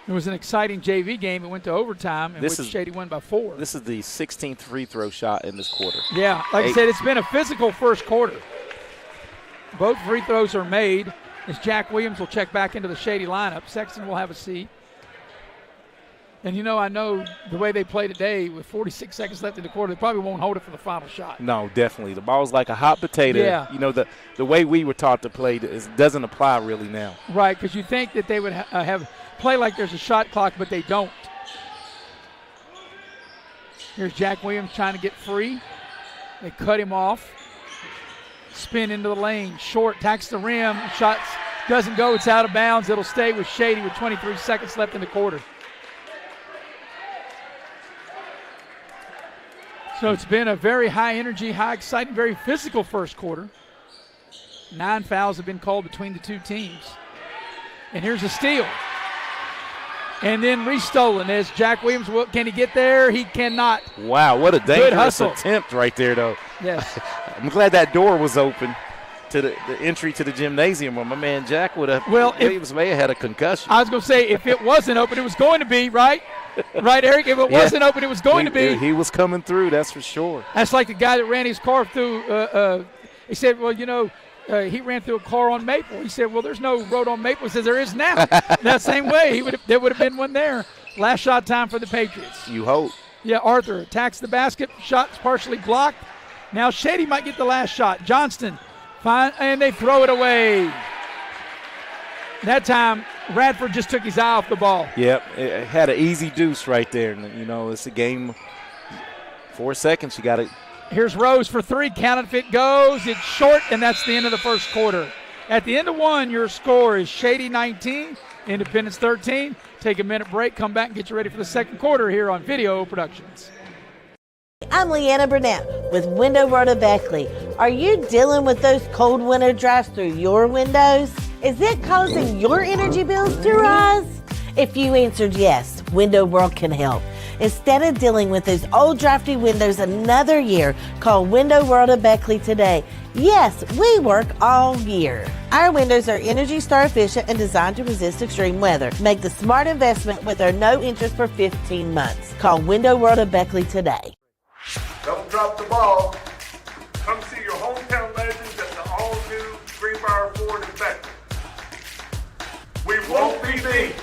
It was an exciting JV game. It went to overtime, in which Shady won by 4. This is the 16th free throw shot in this quarter. Yeah, like I said, it's been a physical first quarter. Both free throws are made as Jack Williams will check back into the Shady lineup. Sexton will have a seat. And, I know the way they play today with 46 seconds left in the quarter, they probably won't hold it for the final shot. No, definitely. The ball's like a hot potato. Yeah. The way we were taught to play doesn't apply really now. Right, because you think that they would have play like there's a shot clock, but they don't. Here's Jack Williams trying to get free. They cut him off. Spin into the lane. Short, tacks the rim. Shots doesn't go. It's out of bounds. It'll stay with Shady with 23 seconds left in the quarter. So it's been a very high energy, high exciting, very physical first quarter. 9 fouls have been called between the two teams. And here's a steal. And then restolen as Jack Williams, can he get there? He cannot. Wow, what a dangerous attempt right there, though. Yes. I'm glad that door was open to the entry to the gymnasium where my man Jack would have. Well, Williams may have had a concussion. I was going to say, if it wasn't open, it was going to be, right? Right, Eric? If it wasn't open, it was going to be. He was coming through, that's for sure. That's like the guy that ran his car through. He said, well, he ran through a car on Maple. He said, well, there's no road on Maple. He says, there is now. That same way, there would have been one there. Last shot time for the Patriots. You hope. Yeah, Arthur attacks the basket. Shot's partially blocked. Now Shady might get the last shot. Johnston, fine, and they throw it away. That time, Radford just took his eye off the ball. Yep, it had an easy deuce right there. It's a game. 4 seconds, you got it. Here's Rose for three. Count it if it goes. It's short, and that's the end of the first quarter. At the end of one, your score is Shady 19, Independence 13. Take a minute break, come back and get you ready for the second quarter here on Video Productions. I'm Leanna Burnett with Window Rota Beckley. Are you dealing with those cold winter drafts through your windows? Is it causing your energy bills to rise? If you answered yes, Window World can help. Instead of dealing with those old drafty windows another year, call Window World of Beckley today. Yes, we work all year. Our windows are Energy Star efficient and designed to resist extreme weather. Make the smart investment with our no interest for 15 months. Call Window World of Beckley today. Don't drop the ball. Come see your hometown legends at the all-new Greenbrier Ford in Beckley. We won't be beat.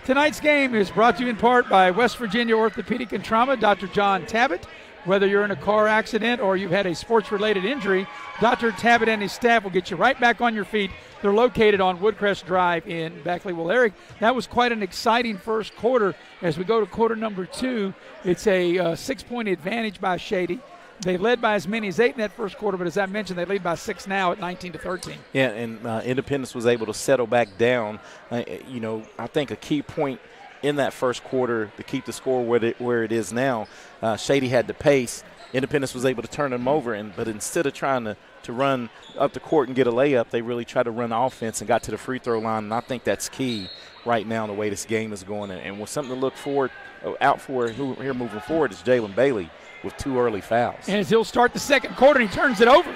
Tonight's game is brought to you in part by West Virginia Orthopedic and Trauma, Dr. John Tabbitt. Whether you're in a car accident or you've had a sports-related injury, Dr. Tabbitt and his staff will get you right back on your feet. They're located on Woodcrest Drive in Beckley. Well, Eric, that was quite an exciting first quarter. As we go to quarter number two, it's a 6-point advantage by Shady. They led by as many as 8 in that first quarter, but as I mentioned, they lead by 6 now at 19-13. Yeah, and Independence was able to settle back down. I think a key point in that first quarter to keep the score where it is now, Shady had the pace. Independence was able to turn them over, but instead of trying to run up the court and get a layup, they really tried to run offense and got to the free throw line, and I think that's key right now the way this game is going. And with something to look out for here moving forward is Jalen Bailey with 2 early fouls. And as he'll start the second quarter, he turns it over.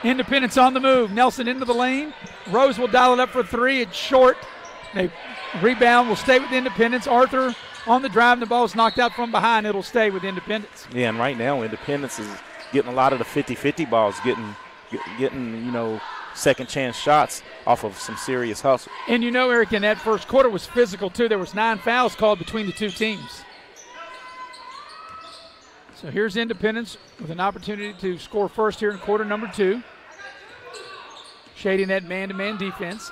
Independence on the move. Nelson into the lane. Rose will dial it up for 3. It's short. They rebound will stay with Independence. Arthur on the drive, and the ball is knocked out from behind. It'll stay with Independence. Yeah, and right now Independence is getting a lot of the 50-50 balls, getting second chance shots off of some serious hustle. And Eric, in that first quarter was physical too. There was 9 fouls called between the two teams. So here's Independence with an opportunity to score first here in quarter number 2. Shady in that man-to-man defense.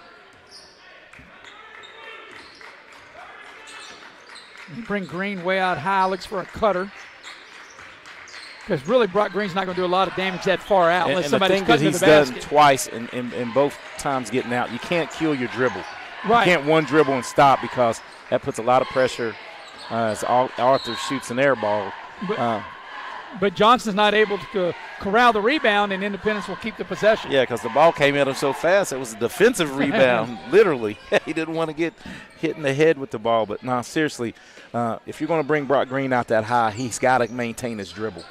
They bring Green way out high, looks for a cutter. Because really Brock Green's not going to do a lot of damage that far out unless somebody's cutting to the basket. And the thing that he's done twice in both times getting out, you can't kill your dribble. Right. You can't one dribble and stop because that puts a lot of pressure as Arthur shoots an air ball. But Johnson's not able to corral the rebound, and Independence will keep the possession. Yeah, because the ball came at him so fast, it was a defensive rebound, literally. He didn't want to get hit in the head with the ball. But, no, seriously, if you're going to bring Brock Green out that high, he's got to maintain his dribble.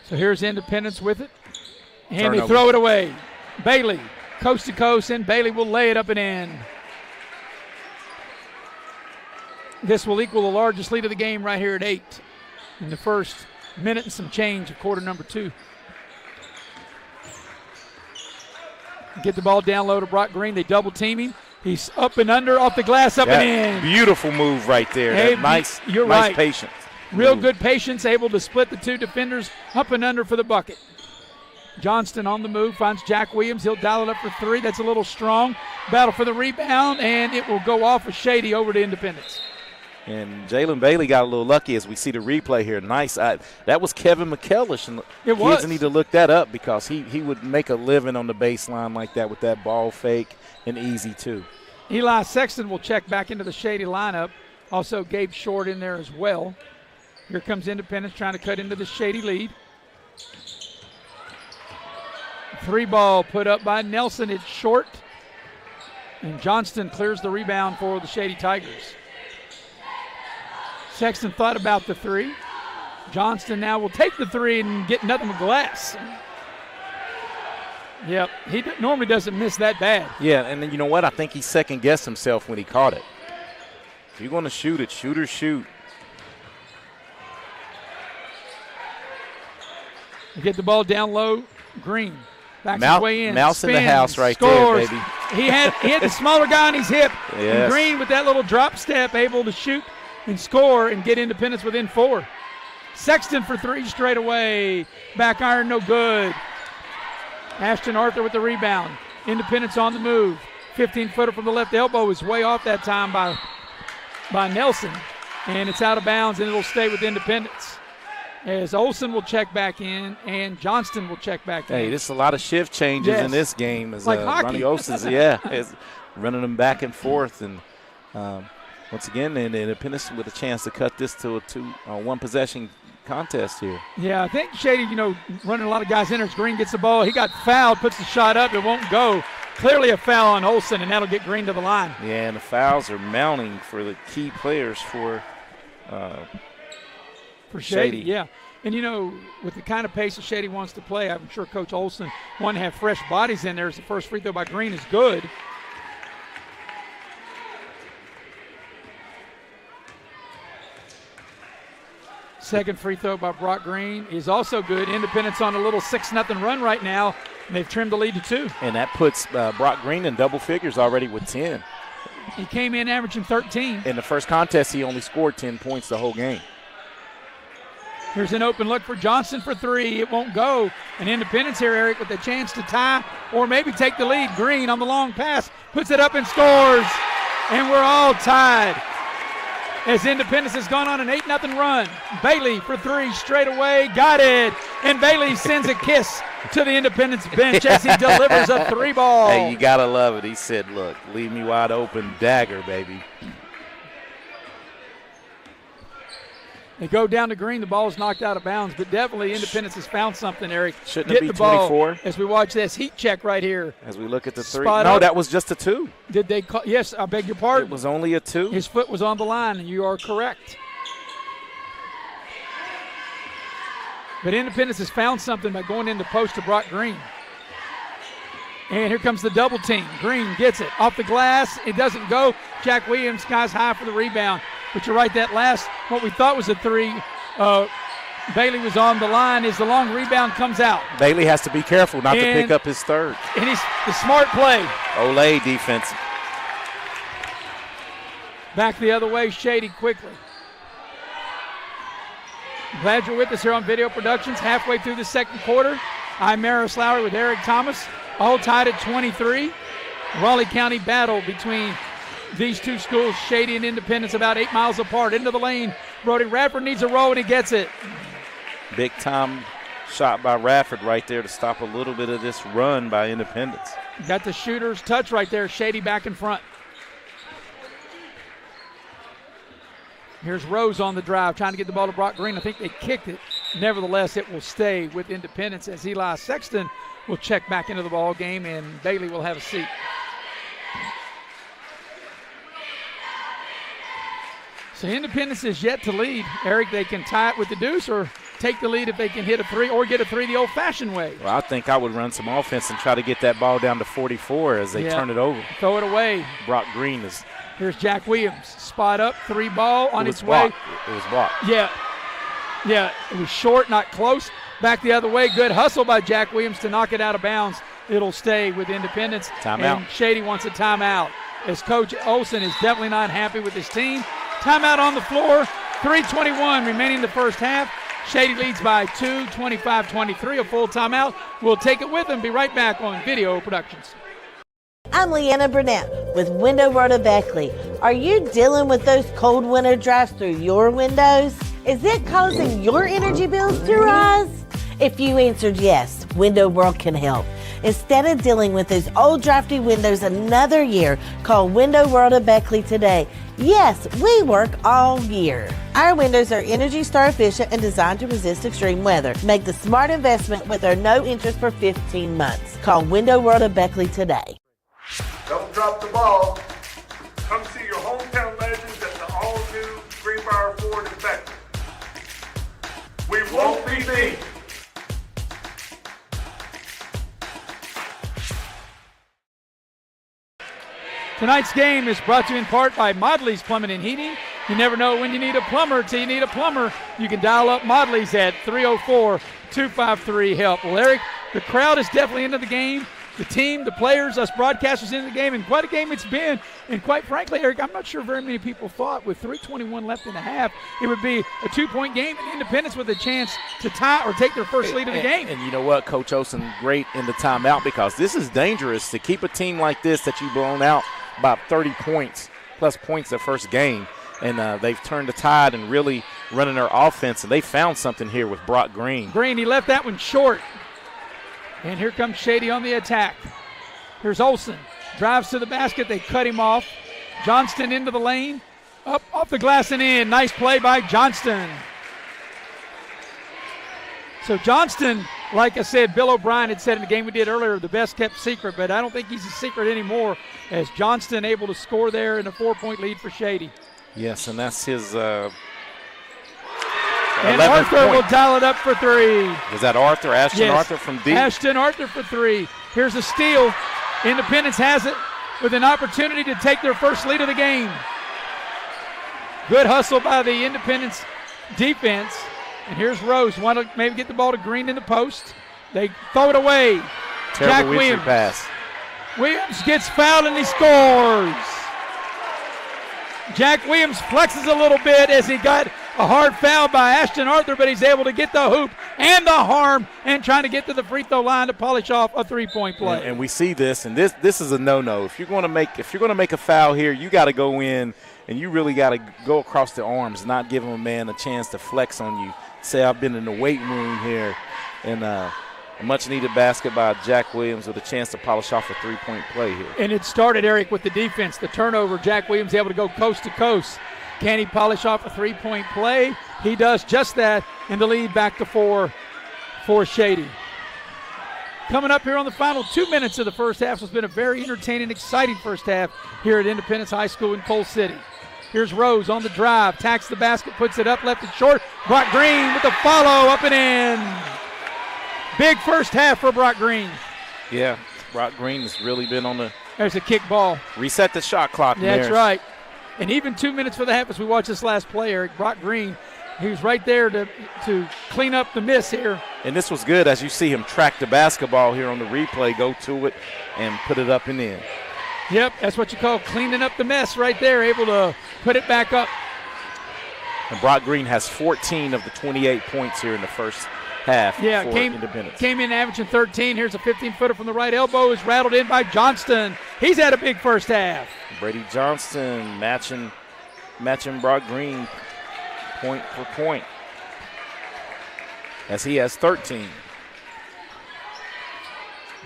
So here's Independence with it. And they throw it away. Bailey, coast to coast, and Bailey will lay it up and in. This will equal the largest lead of the game right here at 8 in the first minute and some change of quarter number 2. Get the ball down low to Brock Green. They double team him. He's up and under, off the glass, up and in. Beautiful move right there. Hey, nice right. Patience. Real good patience, able to split the two defenders up and under for the bucket. Johnston on the move, finds Jack Williams. He'll dial it up for 3. That's a little strong. Battle for the rebound, and it will go off with Shady over to Independence. And Jalen Bailey got a little lucky as we see the replay here. Nice. That was Kevin McKellish. And it was. Kids need to look that up because he would make a living on the baseline like that with that ball fake and easy too. Eli Sexton will check back into the Shady lineup. Also Gabe Short in there as well. Here comes Independence trying to cut into the Shady lead. 3 ball put up by Nelson. It's short. And Johnston clears the rebound for the Shady Tigers. Sexton thought about the three. Johnston now will take the three and get nothing but glass. Yep, he normally doesn't miss that bad. Yeah, and then you know what? I think he second-guessed himself when he caught it. If you're going to shoot it, shoot or shoot. You get the ball down low, Green. Backs his way in. Mouse spins, in the house right scores. there, baby. He had the smaller guy on his hip. Yes. And Green with that little drop step able to shoot and score and get Independence within 4. Sexton for 3 straight away. Back iron, no good. Ashton Arthur with the rebound. Independence on the move. 15-footer from the left elbow is way off that time by Nelson. And it's out of bounds, and it'll stay with Independence. As Olsen will check back in and Johnston will check back in. Hey, there's a lot of shift changes in this game. As like Ronnie Olsen's, is running them back and forth. And once again, Independence with a chance to cut this to a one-possession contest here. Yeah, I think Shady, running a lot of guys in there. As Green gets the ball, he got fouled, puts the shot up, it won't go. Clearly a foul on Olsen, and that'll get Green to the line. Yeah, and the fouls are mounting for the key players for Shady. Yeah. And, with the kind of pace that Shady wants to play, I'm sure Coach Olsen wanted to have fresh bodies in there as the first free throw by Green is good. Second free throw by Brock Green is also good. Independence on a little 6-0 run right now, and they've trimmed the lead to 2. And that puts Brock Green in double figures already with 10. He came in averaging 13. In the first contest, he only scored 10 points the whole game. Here's an open look for Johnson for 3. It won't go. And Independence here, Eric, with a chance to tie or maybe take the lead. Green on the long pass, puts it up and scores. And we're all tied as Independence has gone on an 8-0 run. Bailey for 3 straight away, got it. And Bailey sends a kiss to the Independence bench as he delivers a 3-ball. Hey, you got to love it. He said, look, leave me wide open, dagger, baby. They go down to Green. The ball is knocked out of bounds, but definitely Independence has found something, Eric. Shouldn't it be 24? As we watch this heat check right here. As we look at the 3. Spot no, up. that was just a 2. Did they call? Yes, I beg your pardon. It was only a 2. His foot was on the line, and you are correct. But Independence has found something by going into post to Brock Green. And here comes the double team. Green gets it off the glass. It doesn't go. Jack Williams skies high for the rebound. But you're right, that last, what we thought was a 3, Bailey was on the line as the long rebound comes out. Bailey has to be careful not to pick up his 3rd. And he's the smart play. Olay defense. Back the other way, Shady quickly. Glad you're with us here on Video Productions. Halfway through the second quarter, I'm Maris Lowry with Eric Thomas. All tied at 23. Raleigh County battle between these two schools, Shady and Independence, about 8 miles apart. Into the lane. Brody Radford needs a roll, and he gets it. Big time shot by Radford right there to stop a little bit of this run by Independence. Got the shooter's touch right there. Shady back in front. Here's Rose on the drive, trying to get the ball to Brock Green. I think they kicked it. Nevertheless, it will stay with Independence as Eli Sexton will check back into the ball game, and Bailey will have a seat. So Independence is yet to lead. Eric, they can tie it with the deuce or take the lead if they can hit a 3 or get a 3 the old-fashioned way. Well, I think I would run some offense and try to get that ball down to 44 as they turn it over. Throw it away. Brock Green is. Here's Jack Williams. Spot up, 3 ball on its blocked. way. It was blocked. Yeah, it was short, not close. Back the other way. Good hustle by Jack Williams to knock it out of bounds. It'll stay with Independence. Timeout. And Shady wants a timeout as Coach Olsen is definitely not happy with his team. Timeout on the floor. 3:21 remaining in the first half. Shady leads by 2, 25-23. A full timeout. We'll take it with them. Be right back on Video Productions. I'm Leanna Burnett with Window Rhoda Beckley. Are you dealing with those cold winter drafts through your windows? Is it causing your energy bills to rise? If you answered yes, Window World can help. Instead of dealing with those old drafty windows another year, call Window World of Beckley today. Yes, we work all year. Our windows are Energy Star efficient and designed to resist extreme weather. Make the smart investment with our no interest for 15 months. Call Window World of Beckley today. Don't drop the ball. Come see your hometown legends at the all-new Greenbrier Ford Ford in Beckley. We won't be beat. Tonight's game is brought to you in part by Modley's Plumbing and Heating. You never know when you need a plumber till you need a plumber. You can dial up Modley's at 304-253-HELP. Well, Eric, the crowd is definitely into the game. The team, the players, us broadcasters into the game, and quite a game it's been. And quite frankly, Eric, I'm not sure very many people thought with 3:21 left in the half it would be a 2-point game and Independence with a chance to tie or take their first lead of the game. And you know what, Coach Olsen, great in the timeout, because this is dangerous to keep a team like this that you've blown out about 30 points, plus points their first game. And they've turned the tide and really running their offense, and they found something here with Brock Green. He left that one short. And here comes Shady on the attack. Here's Olsen. Drives to the basket. They cut him off. Johnston into the lane. Up off the glass and in. Nice play by Johnston. So Johnston, like I said, Bill O'Brien had said in the game we did earlier, the best kept secret, but I don't think he's a secret anymore, as Johnston able to score there in a 4-point lead for Shady. Yes, and that's his and Arthur will dial it up for three. Was that Arthur? Ashton Yes. Arthur from deep? Ashton Arthur for three. Here's a steal. Independence has it with an opportunity to take their first lead of the game. Good hustle by the Independence defense. And here's Rose. Want to maybe get the ball to Green in the post. They throw it away. Terrible Jack Williams Williams. pass. Williams gets fouled and he scores. Jack Williams flexes a little bit as he got a hard foul by Ashton Arthur, but he's able to get the hoop and the harm and trying to get to the free throw line to polish off a 3-point play. And we see this, and this is a no-no. If you're going to make a foul here, you got to go in and you really got to go across the arms, not give a man a chance to flex on you. Say I've been in the weight room here, and a much-needed basket by Jack Williams with a chance to polish off a 3-point play here. And it started, Eric, with the defense. The turnover, Jack Williams able to go coast to coast. Can he polish off a 3-point play? He does just that, and the lead back to 4 for Shady. Coming up here on the final 2 minutes of the first half, so it's been a very entertaining, exciting first half here at Independence High School in Coal City. Here's Rose on the drive, tacks the basket, puts it up, left it short. Brock Green with the follow, up and in. Big first half for Brock Green. Yeah, Brock Green has really been on the – There's a kick ball. Reset the shot clock. That's right. And even 2 minutes for the half as we watch this last play, Eric, Brock Green, he was right there to clean up the miss here. And this was good as you see him track the basketball here on the replay, go to it, and put it up and in. Yep, that's what you call cleaning up the mess right there, able to put it back up. And Brock Green has 14 of the 28 points here in the first half for Independence. Came in averaging 13. Here's a 15-footer from the right elbow. Is rattled in by Johnston. He's had a big first half. Brady Johnston matching Brock Green point for point as he has 13.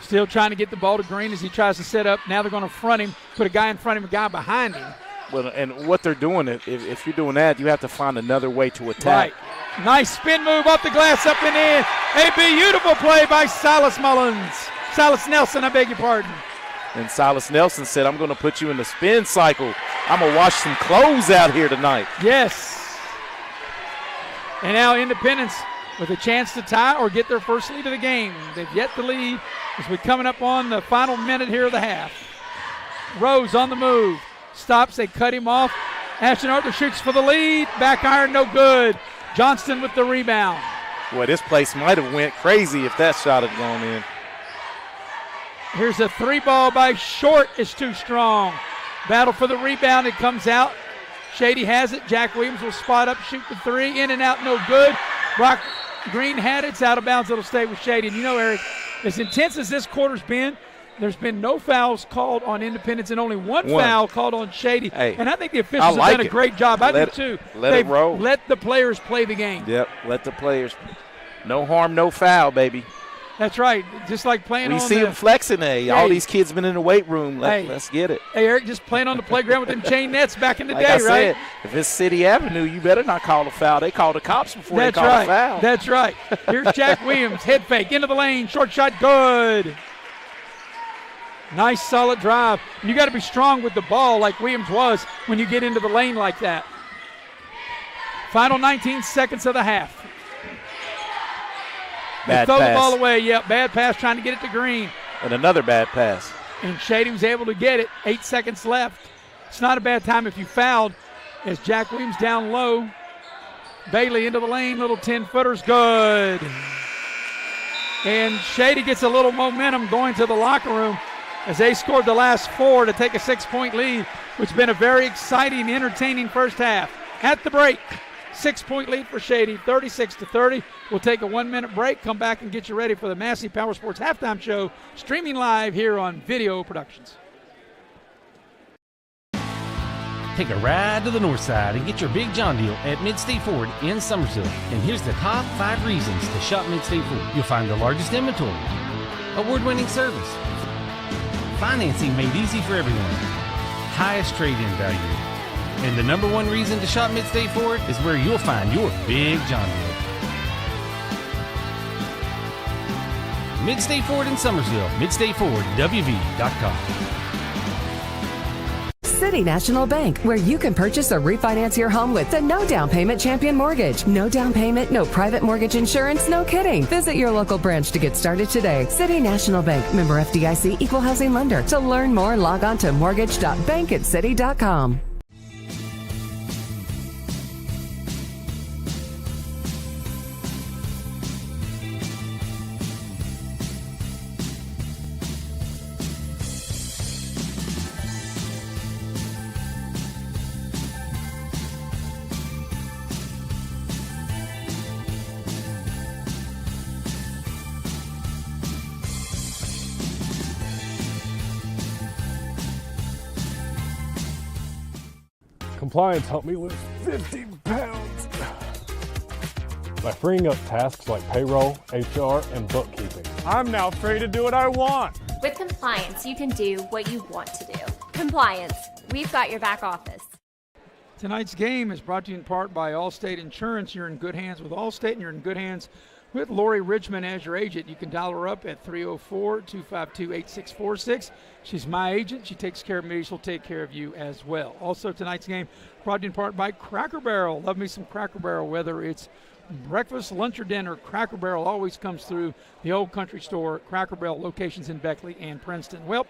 Still trying to get the ball to Green as he tries to set up. Now they're going to front him, put a guy in front of him, a guy behind him. Well, and what they're doing, if you're doing that, you have to find another way to attack. Right. Nice spin move off the glass, up and in. A beautiful play by Silas Nelson, I beg your pardon. And Silas Nelson said, I'm going to put you in the spin cycle. I'm going to wash some clothes out here tonight. Yes. And now Independence with a chance to tie or get their first lead of the game. They've yet to lead as we're coming up on the final minute here of the half. Rose on the move. Stops, they cut him off. Ashton Arthur shoots for the lead. Back iron, no good. Johnston with the rebound. Boy, this place might have went crazy if that shot had gone in. Here's a 3-ball by Short. It's too strong. Battle for the rebound. It comes out. Shady has it. Jack Williams will spot up, shoot the 3. In and out, no good. Brock Green had it. It's out of bounds. It'll stay with Shady. And you know, Eric, as intense as this quarter's been, there's been no fouls called on Independence and only one foul called on Shady. Hey, and I think the officials have done a great job. I do too. Let it roll. Let the players play the game. Yep, let the players. No harm, no foul, baby. That's right. Just like playing we see them flexing. All these kids been in the weight room. Let's get it. Hey, Eric, just playing on the playground with them chain nets back in the like day, I right? Said, if it's City Avenue, you better not call a foul. They call the cops before they call a foul. That's right. Here's Jack Williams. Head fake into the lane. Short shot, good. Nice, solid drive. You got to be strong with the ball like Williams was when you get into the lane like that. Final 19 seconds of the half. Bad throw pass. the ball away. Yep, bad pass trying to get it to Green. And another bad pass. And Shady was able to get it. 8 seconds left. It's not a bad time if you fouled. As Jack Williams down low. Bailey into the lane. Little 10-footer's good. And Shady gets a little momentum going to the locker room as they scored the last 4 to take a 6-point lead, which has been a very exciting, entertaining first half. At the break, 6-point lead for Shady, 36-30. We'll take a 1-minute break, come back and get you ready for the Massey Power Sports Halftime Show, streaming live here on Video Productions. Take a ride to the north side and get your Big John deal at Mid-State Ford in Summersville. And here's the top 5 reasons to shop Mid-State Ford. You'll find the largest inventory, award-winning service, financing made easy for everyone, highest trade-in value. And the number 1 reason to shop Mid-State Ford is where you'll find your Big John deal. Mid-State Ford in Summersville, MidStateFordWV.com. City National Bank, where you can purchase or refinance your home with the no down payment champion mortgage. No down payment, no private mortgage insurance, no kidding. Visit your local branch to get started today. City National Bank, member FDIC, equal housing lender. To learn more, log on to mortgage.bankatcity.com. Compliance helped me lose 50 pounds by freeing up tasks like payroll, HR, and bookkeeping. I'm now free to do what I want. With compliance, you can do what you want to do. Compliance, we've got your back office. Tonight's game is brought to you in part by Allstate Insurance. You're in good hands with Allstate, and you're in good hands with Lori Richmond as your agent. You can dial her up at 304-252-8646. She's my agent. She takes care of me. She'll take care of you as well. Also, tonight's game brought to you in part by Cracker Barrel. Love me some Cracker Barrel, whether it's breakfast, lunch, or dinner. Cracker Barrel always comes through the Old Country Store. Cracker Barrel locations in Beckley and Princeton. Well,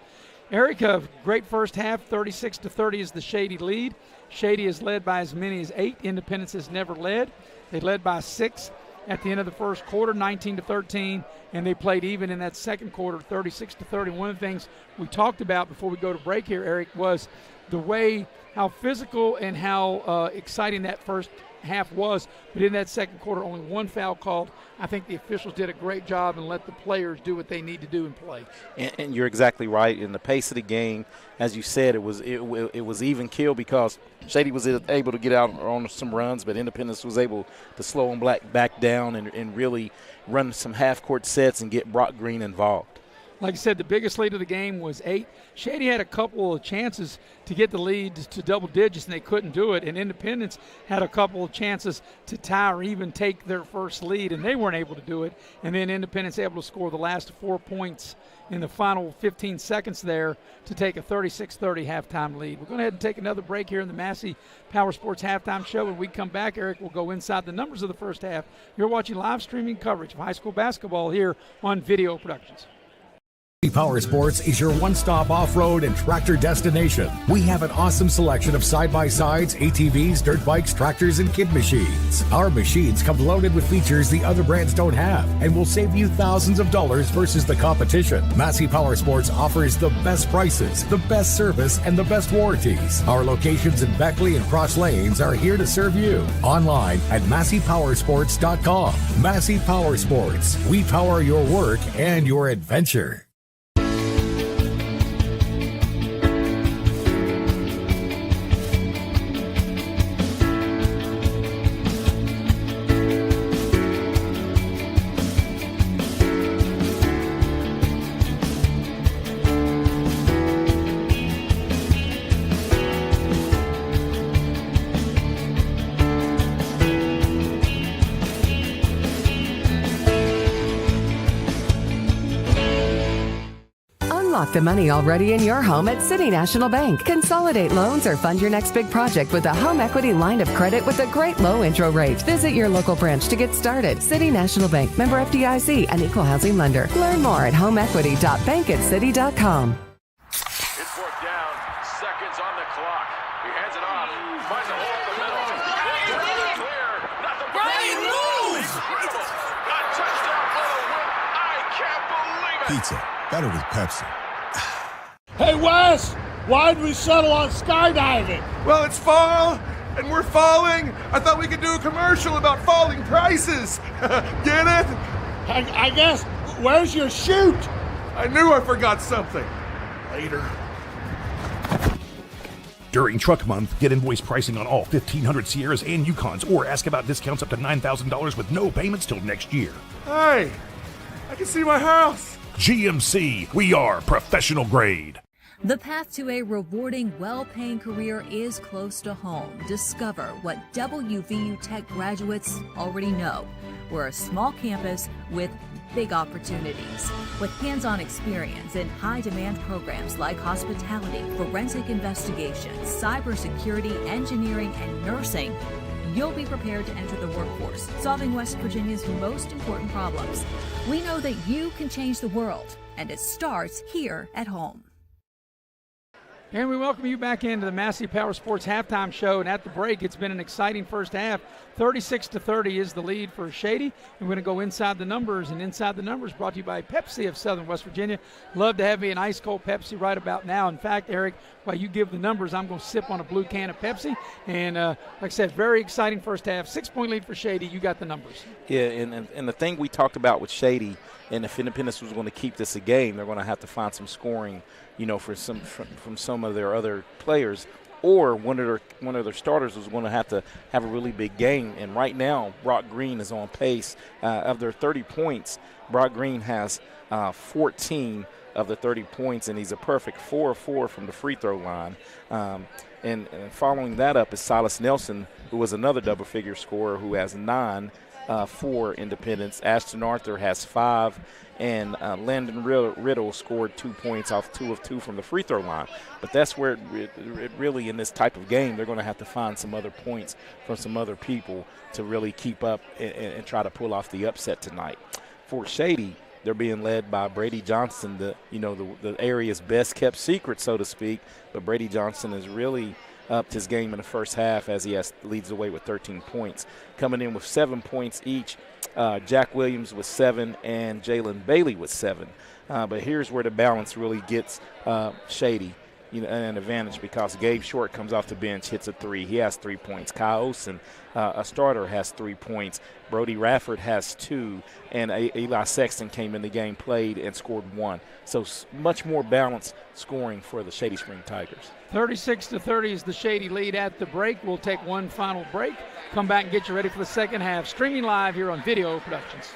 Eric, a great first half, 36-30 is the Shady lead. Shady is led by as many as 8. Independence has never led. They led by 6 at the end of the first quarter, 19-13, and they played even in that second quarter, 36-30. One of the things we talked about before we go to break here, Eric, was the way how physical and how exciting that first half was, but in that second quarter, only 1 foul called. I think the officials did a great job and let the players do what they need to do and play. And you're exactly right. In the pace of the game, as you said, it was even kill because Shady was able to get out on some runs, but Independence was able to slow them back down and really run some half-court sets and get Brock Green involved. Like I said, the biggest lead of the game was 8. Shady had a couple of chances to get the lead to double digits, and they couldn't do it. And Independence had a couple of chances to tie or even take their first lead, and they weren't able to do it. And then Independence able to score the last 4 points in the final 15 seconds there to take a 36-30 halftime lead. We're going to head and take another break here in the Massey Power Sports Halftime Show. When we come back, Eric will go inside the numbers of the first half. You're watching live streaming coverage of high school basketball here on Video Productions. Power Sports is your one-stop off-road and tractor destination. We have an awesome selection of side-by-sides, ATVs, dirt bikes, tractors, and kid machines. Our machines come loaded with features the other brands don't have and will save you thousands of dollars versus the competition. Massey Power Sports offers the best prices, the best service, and the best warranties. Our locations in Beckley and Cross Lanes are here to serve you. Online at MasseyPowersports.com. Massey Power Sports. We power your work and your adventure. Unlock the money already in your home at City National Bank. Consolidate loans or fund your next big project with a home equity line of credit with a great low intro rate. Visit your local branch to get started. City National Bank, member FDIC, an equal housing lender. Learn more at homeequity.bankatcity.com. It's fourth down, seconds on the clock. He hands it off, finds a hole in the middle. Clear, nothing but moves! Incredible! A touchdown for the win. I can't believe it! Pizza, better with Pepsi. Hey, Wes! Why'd we settle on skydiving? Well, it's fall, and we're falling. I thought we could do a commercial about falling prices. Get it? I guess. Where's your chute? I knew I forgot something. Later. During Truck Month, get invoice pricing on all 1,500 Sierras and Yukons, or ask about discounts up to $9,000 with no payments till next year. Hey, I can see my house. GMC, we are professional grade. The path to a rewarding, well-paying career is close to home. Discover what WVU Tech graduates already know. We're a small campus with big opportunities. With hands-on experience in high-demand programs like hospitality, forensic investigations, cybersecurity, engineering, and nursing, you'll be prepared to enter the workforce, solving West Virginia's most important problems. We know that you can change the world, and it starts here at home. And we welcome you back into the Massey Power Sports halftime show. And at the break, it's been an exciting first half. 36-30 is the lead for Shady. And we're going to go inside the numbers. And inside the numbers brought to you by Pepsi of Southern West Virginia. Love to have me an ice cold Pepsi right about now. In fact, Eric, while you give the numbers, I'm going to sip on a blue can of Pepsi. And like I said, very exciting first half. 6-point lead for Shady. You got the numbers. Yeah, and the thing we talked about with Shady, and if Independence was going to keep this a game, they're going to have to find some scoring, for from some of their other players, or one of their starters was going to have a really big game. And right now, Brock Green is on pace. Of their 30 points, Brock Green has 14 of the 30 points, and he's a perfect 4 of 4 from the free throw line. And following that up is Silas Nelson, who was another double-figure scorer, who has 9 for Independence. Ashton Arthur has 5, and Landon Riddle scored 2 points off 2 of 2 from the free throw line. But that's where it really, in this type of game, they're going to have to find some other points from some other people to really keep up and try to pull off the upset tonight. For Shady, they're being led by Brady Johnson, the area's best kept secret, so to speak. But Brady Johnson has really upped his game in the first half as he leads the way with 13 points. Coming in with 7 points each, Jack Williams with 7 and Jalen Bailey with 7. But here's where the balance really gets Shady an advantage, because Gabe Short comes off the bench, hits a 3. He has 3 points. Kyle Olsen, a starter, has 3 points. Brody Rafford has 2, and Eli Sexton came in the game, played, and scored 1. So much more balanced scoring for the Shady Spring Tigers. 36-30 is the Shady lead at the break. We'll take one final break. Come back and get you ready for the second half. Streaming live here on Video Productions.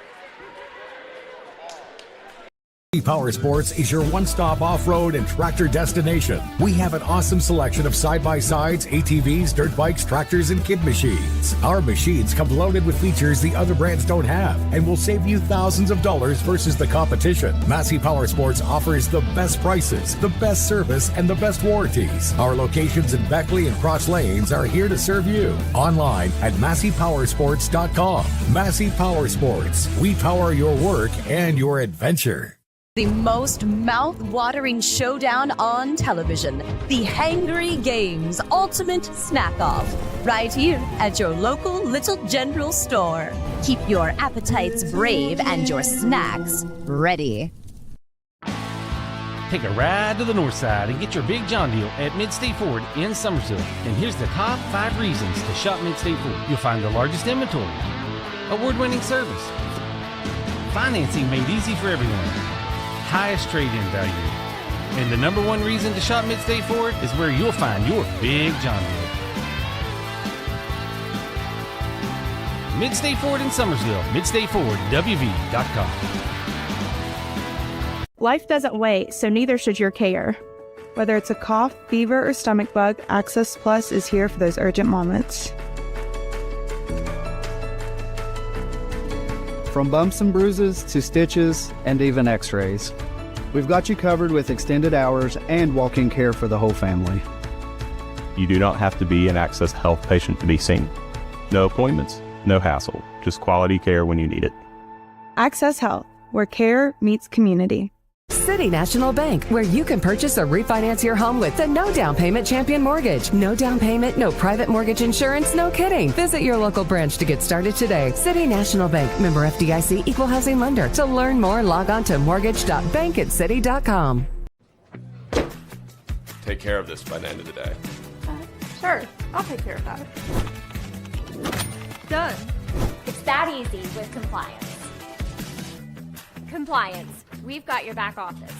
Power Sports is your one-stop off-road and tractor destination. We have an awesome selection of side-by-sides, ATVs, dirt bikes, tractors, and kid machines. Our machines come loaded with features the other brands don't have and will save you thousands of dollars versus the competition. Massey Power Sports offers the best prices, the best service, and the best warranties. Our locations in Beckley and Cross Lanes are here to serve you. Online at MasseyPowersports.com. Massey Power Sports. We power your work and your adventure. The most mouth-watering showdown on television, the Hangry Games Ultimate Snack-Off, right here at your local Little General store. Keep your appetites brave and your snacks ready. Take a ride to the north side and get your Big John deal at Mid-State Ford in Summersville. And here's the top 5 reasons to shop Mid-State Ford. You'll find the largest inventory, award-winning service, financing made easy for everyone, highest trade-in value. And the number 1 reason to shop Mid-State Ford is where you'll find your Big John deal. Mid-State Ford in Summersville, MidStateFordWV.com. Life doesn't wait, so neither should your care. Whether it's a cough, fever, or stomach bug, Access Plus is here for those urgent moments. From bumps and bruises to stitches and even x-rays, We've got you covered with extended hours and walk-in care for the whole family. You do not have to be an Access Health patient to be seen. No appointments, no hassle, just quality care when you need it. Access Health, where care meets community. City National Bank, where you can purchase or refinance your home with the no down payment champion mortgage. No down payment, no private mortgage insurance, no kidding. Visit your local branch to get started today. City National Bank, member FDIC, equal housing lender. To learn more, log on to mortgage.bankatcity.com. Take care of this by the end of the day. Sure, I'll take care of that. Done. It's that easy with compliance. Compliance. We've got your back office.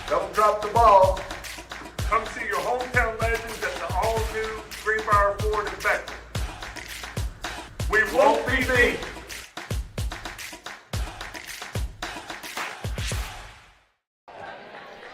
Don't drop the ball. Come see your hometown legends at the all-new Greenbrier Ford in Beckley. We won't be beat.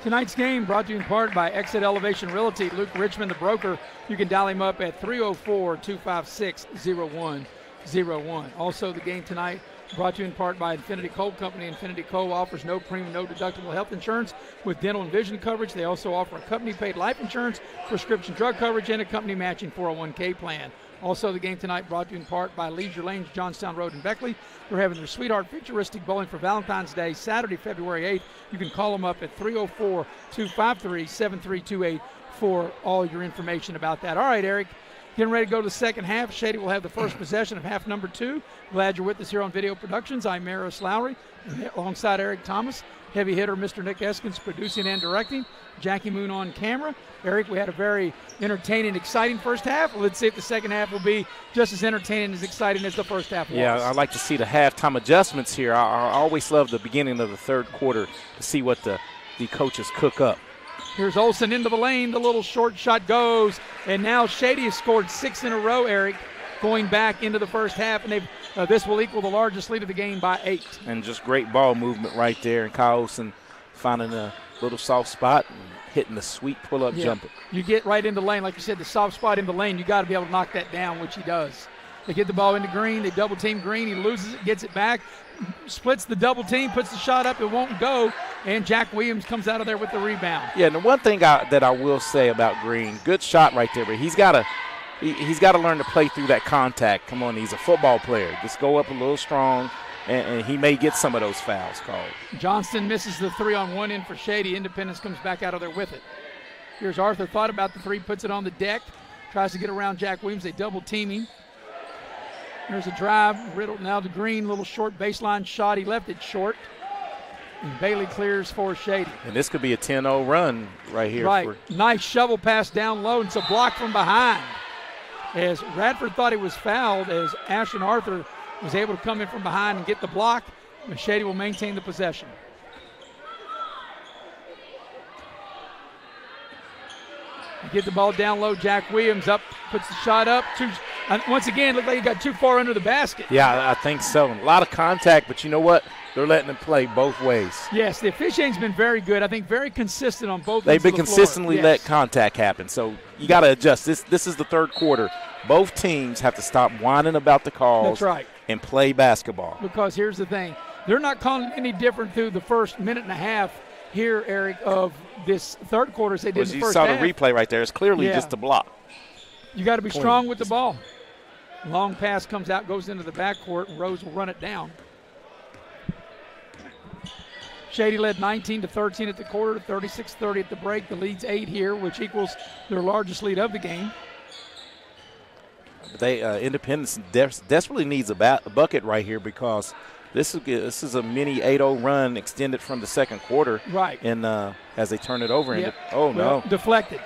Tonight's game brought to you in part by Exit Elevation Realty. Luke Richmond, the broker. You can dial him up at 304-256-0101. Also, the game tonight brought to you in part by Infinity Coal Company. Infinity Coal offers no premium, no deductible health insurance with dental and vision coverage. They also offer a company-paid life insurance, prescription drug coverage, and a company-matching 401k plan. Also, the game tonight brought to you in part by Leisure Lanes, Johnstown Road in Beckley. They're having their Sweetheart Futuristic Bowling for Valentine's Day, Saturday, February 8th. You can call them up at 304-253-7328 for all your information about that. All right, Eric. Getting ready to go to the second half. Shady will have the first possession of half number 2. Glad you're with us here on Video Productions. I'm Maris Lowry, alongside Eric Thomas. Heavy hitter Mr. Nick Eskins producing and directing. Jackie Moon on camera. Eric, we had a very entertaining, exciting first half. Let's see if the second half will be just as entertaining, as exciting as the first half was. Yeah, I'd like to see the halftime adjustments here. I always love the beginning of the third quarter to see what the coaches cook up. Here's Olsen into the lane. The little short shot goes. And now Shady has scored 6 in a row, Eric, going back into the first half. And this will equal the largest lead of the game by 8. And just great ball movement right there. And Kyle Olsen finding a little soft spot and hitting the sweet pull-up jumper. You get right in the lane. Like you said, the soft spot in the lane, you got to be able to knock that down, which he does. They get the ball into Green. They double-team Green. He loses it, gets it back, splits the double team, puts the shot up. It won't go, and Jack Williams comes out of there with the rebound. Yeah, and the one thing that I will say about Green, good shot right there, but he's got to learn to play through that contact. Come on, he's a football player. Just go up a little strong, and he may get some of those fouls called. Johnston misses the 3-on-1 in for Shady. Independence comes back out of there with it. Here's Arthur, thought about the 3, puts it on the deck, tries to get around Jack Williams. They double-team him. There's a drive, Riddle now to Green, little short baseline shot. He left it short. And Bailey clears for Shady. And this could be a 10-0 run right here. Right, nice shovel pass down low, and it's a block from behind. As Radford thought he was fouled, as Ashton Arthur was able to come in from behind and get the block, and Shady will maintain the possession. Get the ball down low. Jack Williams up, puts the shot up. Once again, looked like he got too far under the basket. Yeah, I think so. A lot of contact, but you know what? They're letting him play both ways. Yes, the officiating's been very good. I think very consistent on both ends of the floor. They've been consistently let contact happen. So you got to adjust. This is the third quarter. Both teams have to stop whining about the calls. That's right. And play basketball. Because here's the thing. They're not calling any different through the first minute and a half here, Eric, of this third quarter as they did in the first half. You saw the replay right there. It's clearly just a block. You got to be strong with the ball. Long pass comes out, goes into the backcourt, and Rose will run it down. Shady led 19-13 at the quarter, 36-30 at the break. The lead's 8 here, which equals their largest lead of the game. Independence desperately needs a bucket right here because this is a mini 8-0 run extended from the second quarter. Right. And as they turn it over, no. Deflected.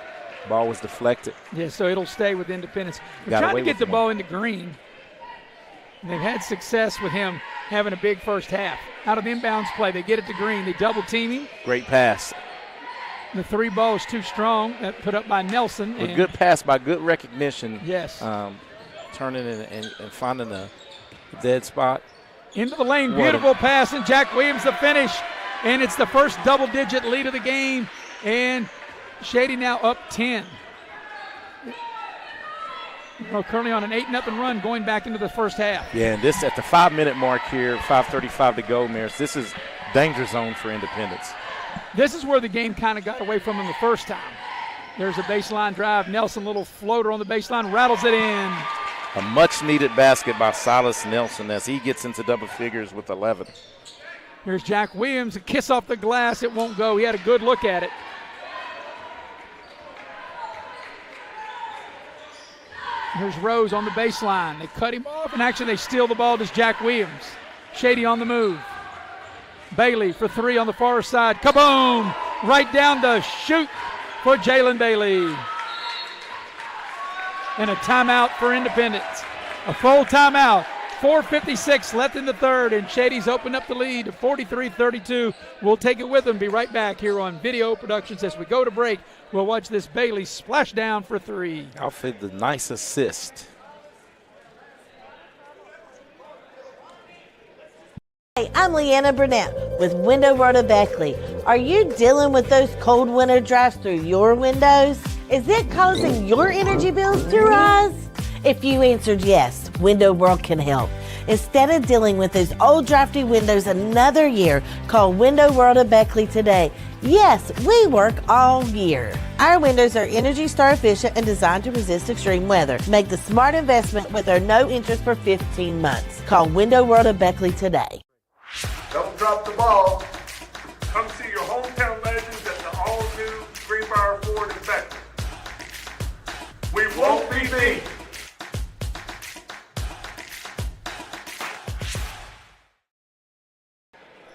Ball was deflected. Yeah, so it'll stay with Independence. They're trying to get the ball into Green. And they've had success with him having a big first half. Out of the inbounds play, they get it to Green. They double team him. Great pass. The 3 ball is too strong. That put up by Nelson. A good pass by good recognition. Yes. Turning and finding the dead spot. Into the lane, beautiful pass, and Jack Williams the finish. And it's the first double-digit lead of the game. And Shady now up 10. Currently on an 8-0 run going back into the first half. Yeah, and this at the 5-minute mark here, 5:35 to go, Maris. This is danger zone for Independence. This is where the game kind of got away from them the first time. There's a baseline drive. Nelson, little floater on the baseline, rattles it in. A much-needed basket by Silas Nelson as he gets into double figures with 11. Here's Jack Williams, a kiss off the glass. It won't go. He had a good look at it. Here's Rose on the baseline. They cut him off, and actually they steal the ball to Jack Williams. Shady on the move. Bailey for three on the far side. Kaboom! Right down the shoot for Jalen Bailey. And a timeout for Independence. A full timeout. 4:56 left in the third, and Shady's opened up the lead to 43-32. We'll take it with them. Be right back here on Video Productions. As we go to break, we'll watch this Bailey splash down for three. Alfred, the nice assist. Hey, I'm Leanna Burnett with Window Rota Beckley. Are you dealing with those cold winter drafts through your windows? Is it causing your energy bills to rise? If you answered yes, Window World can help. Instead of dealing with those old drafty windows another year, call Window World of Beckley today. Yes, we work all year. Our windows are Energy Star efficient and designed to resist extreme weather. Make the smart investment with our no interest for 15 months. Call Window World of Beckley today. Don't drop the ball. Come see your hometown legends at the all-new Greenbrier Ford in Beckley. We won't be beat.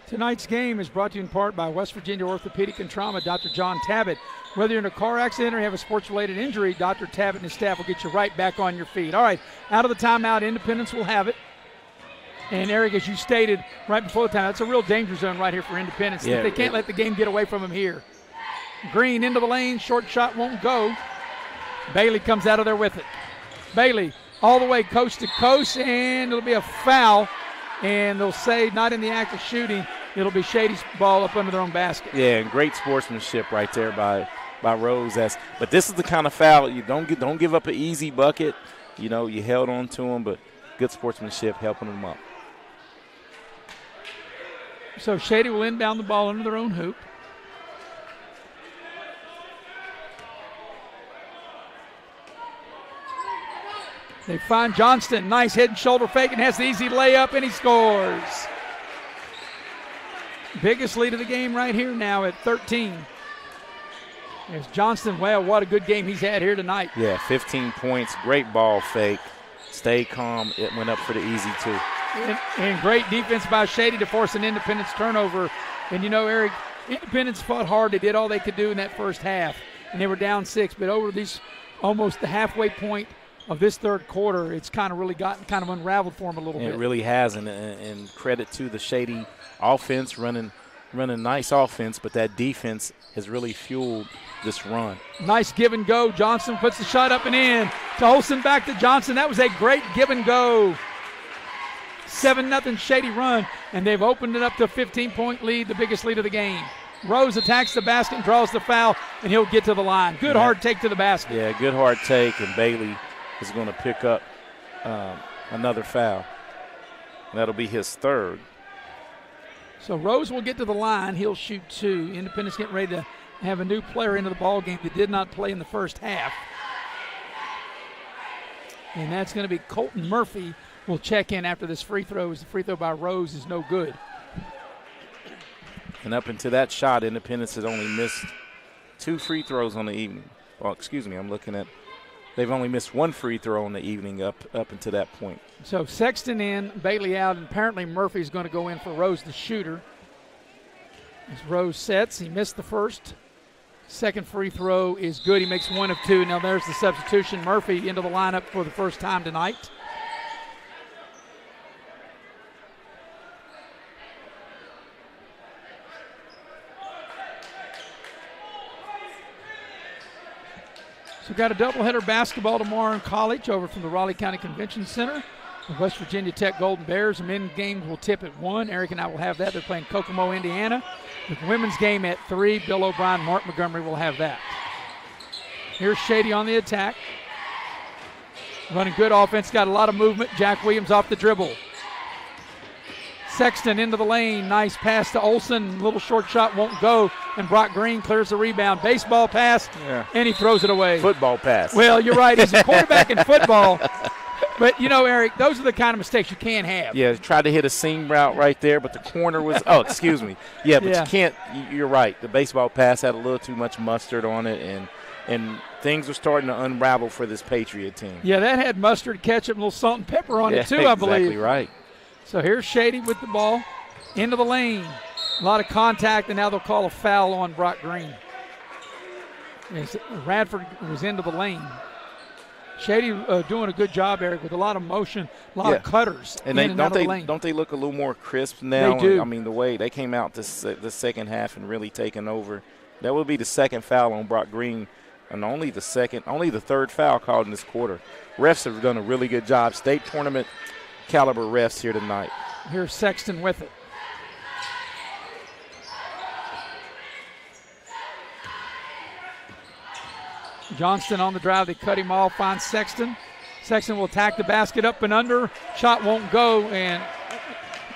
Tonight's game is brought to you in part by West Virginia Orthopedic and Trauma, Dr. John Tabbitt. Whether you're in a car accident or have a sports-related injury, Dr. Tabbitt and his staff will get you right back on your feet. All right, out of the timeout, Independence will have it. And, Eric, as you stated right before the time, that's a real danger zone right here for Independence. Yeah, they can't let the game get away from them here. Green into the lane, short shot won't go. Bailey comes out of there with it. Bailey all the way coast to coast, and it'll be a foul. And they'll say not in the act of shooting. It'll be Shady's ball up under their own basket. Yeah, and great sportsmanship right there by Rose. But this is the kind of foul you don't give up an easy bucket. You know, you held on to him, but good sportsmanship helping them up. So Shady will inbound the ball under their own hoop. They find Johnston. Nice head and shoulder fake, and has the easy layup, and he scores. Biggest lead of the game right here now at 13. There's Johnston. Well, what a good game he's had here tonight. Yeah, 15 points, great ball fake. Stay calm. It went up for the easy two. And great defense by Shady to force an Independence turnover. And, you know, Eric, Independence fought hard. They did all they could do in that first half, and they were down 6. But over these almost the halfway point of this third quarter, it's kind of really gotten kind of unraveled for them a little bit. It really has, and credit to the Shady offense running nice offense, but that defense has really fueled this run. Nice give and go. Johnson puts the shot up and in. To Olsen, back to Johnson. That was a great give and go. 7-0 Shady run, and they've opened it up to a 15-point lead, the biggest lead of the game. Rose attacks the basket and draws the foul, and he'll get to the line. Good hard take to the basket. Yeah, good hard take, and Bailey is going to pick up another foul. That'll be his third. So Rose will get to the line. He'll shoot 2. Independence getting ready to have a new player into the ball game that did not play in the first half. And that's going to be Colton Murphy. Will check in after this free throw, as the free throw by Rose is no good. And up into that shot, Independence has only missed 2 free throws on the evening. Well, excuse me, I'm looking at – they've only missed 1 free throw on the evening up until that point. So Sexton in, Bailey out, and apparently Murphy's going to go in for Rose, the shooter. As Rose sets, he missed the first. Second free throw is good. He makes 1 of 2. Now there's the substitution. Murphy into the lineup for the first time tonight. So we've got a doubleheader basketball tomorrow in college over from the Raleigh County Convention Center. The West Virginia Tech Golden Bears. The men's game will tip at 1. Eric and I will have that. They're playing Kokomo, Indiana. The women's game at 3. Bill O'Brien, Mark Montgomery will have that. Here's Shady on the attack. Running good offense. Got a lot of movement. Jack Williams off the dribble. Sexton into the lane. Nice pass to Olsen. Little short shot won't go. And Brock Green clears the rebound. Baseball pass, and he throws it away. Football pass. Well, you're right. He's a quarterback in football. But, Eric, those are the kind of mistakes you can't have. Yeah, tried to hit a seam route right there, but the corner was – oh, excuse me. Yeah, but you can't – you're right. The baseball pass had a little too much mustard on it, and things were starting to unravel for this Patriot team. Yeah, that had mustard, ketchup, and a little salt and pepper on it too, I believe. Exactly right. So here's Shady with the ball into the lane. A lot of contact, and now they'll call a foul on Brock Green. Radford was into the lane. Shady doing a good job, Eric, with a lot of motion, a lot of cutters and in and out of the lane. Don't they look a little more crisp now? They do. I mean, the way they came out the second half and really taken over. That would be the second foul on Brock Green, and only the third foul called in this quarter. Refs have done a really good job. State tournament caliber refs here tonight. Here's Sexton with it. Johnston on the drive. They cut him off. Finds Sexton. Sexton will attack the basket up and under. Shot won't go, and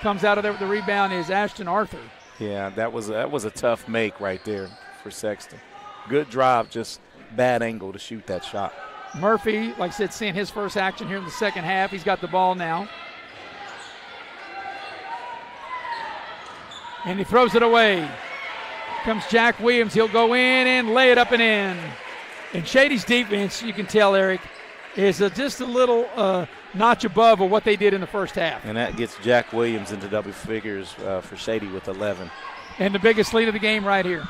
comes out of there with the rebound is Ashton Arthur. Yeah, that was a tough make right there for Sexton. Good drive, just bad angle to shoot that shot. Murphy, like I said, seeing his first action here in the second half. He's got the ball now. And he throws it away. Comes Jack Williams. He'll go in and lay it up and in. And Shady's defense, you can tell, Eric, is just a little notch above of what they did in the first half. And that gets Jack Williams into double figures for Shady with 11. And the biggest lead of the game right here.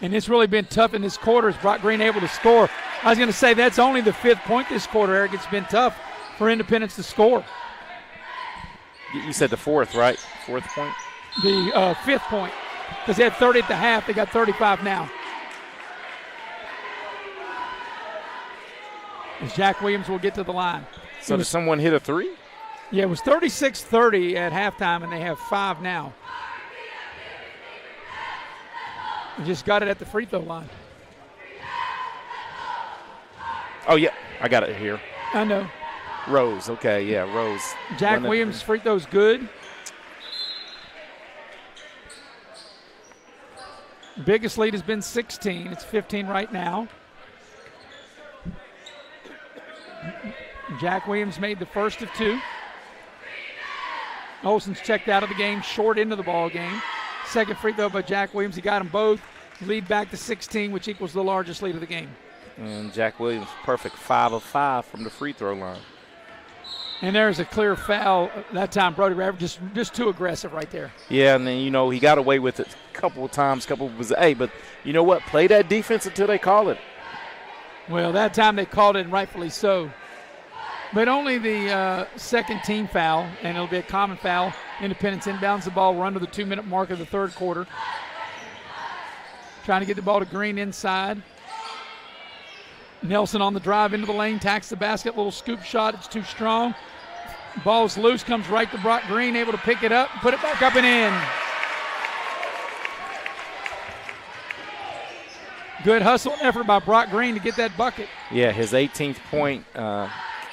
And it's really been tough in this quarter. Is Brock Green able to score? I was going to say that's only the 5th point this quarter, Eric. It's been tough for Independence to score. You said the 4th, right? 4th point? The 5th point. Because they had 30 at the half. They got 35 now. As Jack Williams will get to the line. So did someone hit a 3? Yeah, it was 36-30 at halftime, and they have 5 now. They just got it at the free throw line. Oh, yeah, I got it here. I know. Rose, okay, yeah, Rose. Jack Williams' free throw's good. Biggest lead has been 16. It's 15 right now. Jack Williams made the first of 2. Olsen's checked out of the game, short into the ball game. Second free throw by Jack Williams. He got them both. Lead back to 16, which equals the largest lead of the game. And Jack Williams, perfect 5 of 5 from the free throw line. And there's a clear foul. That time, Brody Radford just too aggressive right there. Yeah, and then, he got away with it a couple of times. But you know what? Play that defense until they call it. Well, that time they called it, and rightfully so. But only the second team foul, and it'll be a common foul. Independence inbounds the ball. We're under the 2-minute mark of the third quarter. Trying to get the ball to Green inside. Nelson on the drive into the lane, tacks the basket, little scoop shot. It's too strong. Ball's loose, comes right to Brock Green, able to pick it up, put it back up and in. Good hustle and effort by Brock Green to get that bucket. Yeah, his 18th point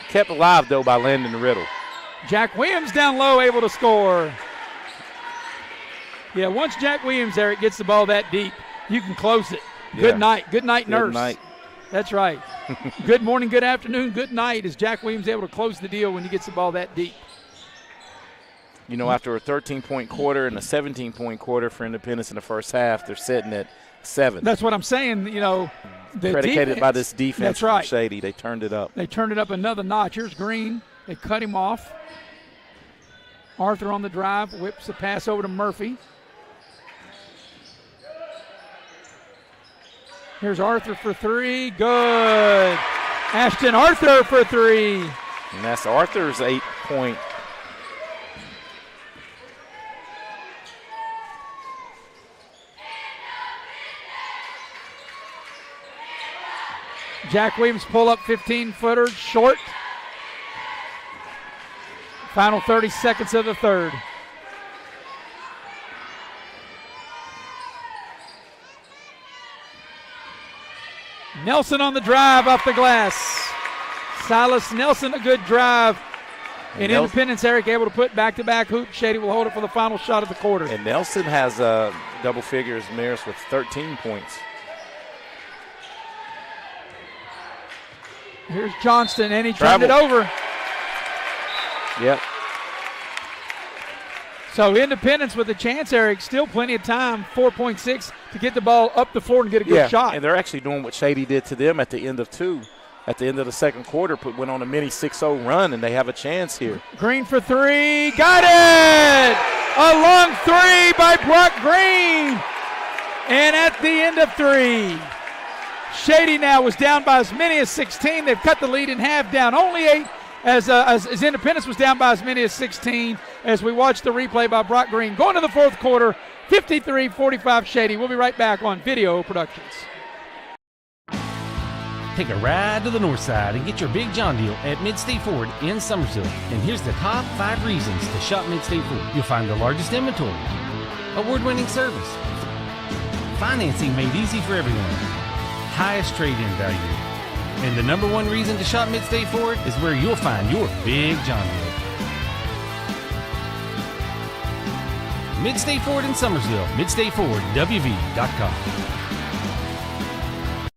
kept alive, though, by Landon Riddle. Jack Williams down low, able to score. Yeah, once Jack Williams, Eric, gets the ball that deep, you can close it. Good night. Good night, nurse. Good night. That's right. Good morning, good afternoon, good night is Jack Williams able to close the deal when he gets the ball that deep. After a 13-point quarter and a 17-point quarter for Independence in the first half, they're sitting at 7. That's what I'm saying, the predicated defense, by this defense. That's right. From Shady. They turned it up. They turned it up another notch. Here's Green. They cut him off. Arthur on the drive, whips the pass over to Murphy. Here's Arthur for 3. Good. Ashton Arthur for 3. And that's Arthur's 8-point. Jack Williams pull up 15-footer, short. Final 30 seconds of the third. Nelson on the drive off the glass. Silas Nelson, a good drive. And Independence, Eric, able to put back-to-back hoops. Shady will hold it for the final shot of the quarter. And Nelson has double figures, Maris, with 13 points. Here's Johnston, and he turned it over. Yep. So Independence with a chance, Eric. Still plenty of time, 4.6 to get the ball up the floor and get a good shot. And they're actually doing what Shady did to them at the end of the second quarter, went on a mini 6-0 run, and they have a chance here. Green for three. Got it! A long three by Brock Green. And at the end of three, Shady now was down by as many as 16. They've cut the lead in half, down only 8, as Independence was down by as many as 16 as we watch the replay by Brock Green. Going to the fourth quarter, 53-45 Shady. We'll be right back on Video Productions. Take a ride to the north side and get your big John deal at Mid-State Ford in Summersville. And here's the top 5 reasons to shop Mid-State Ford. You'll find the largest inventory, award-winning service, financing made easy for everyone, highest trade-in value. And the number 1 reason to shop Mid-State Ford is where you'll find your big John deal. Mid-State Ford in Summersville, MidStateFordWV.com.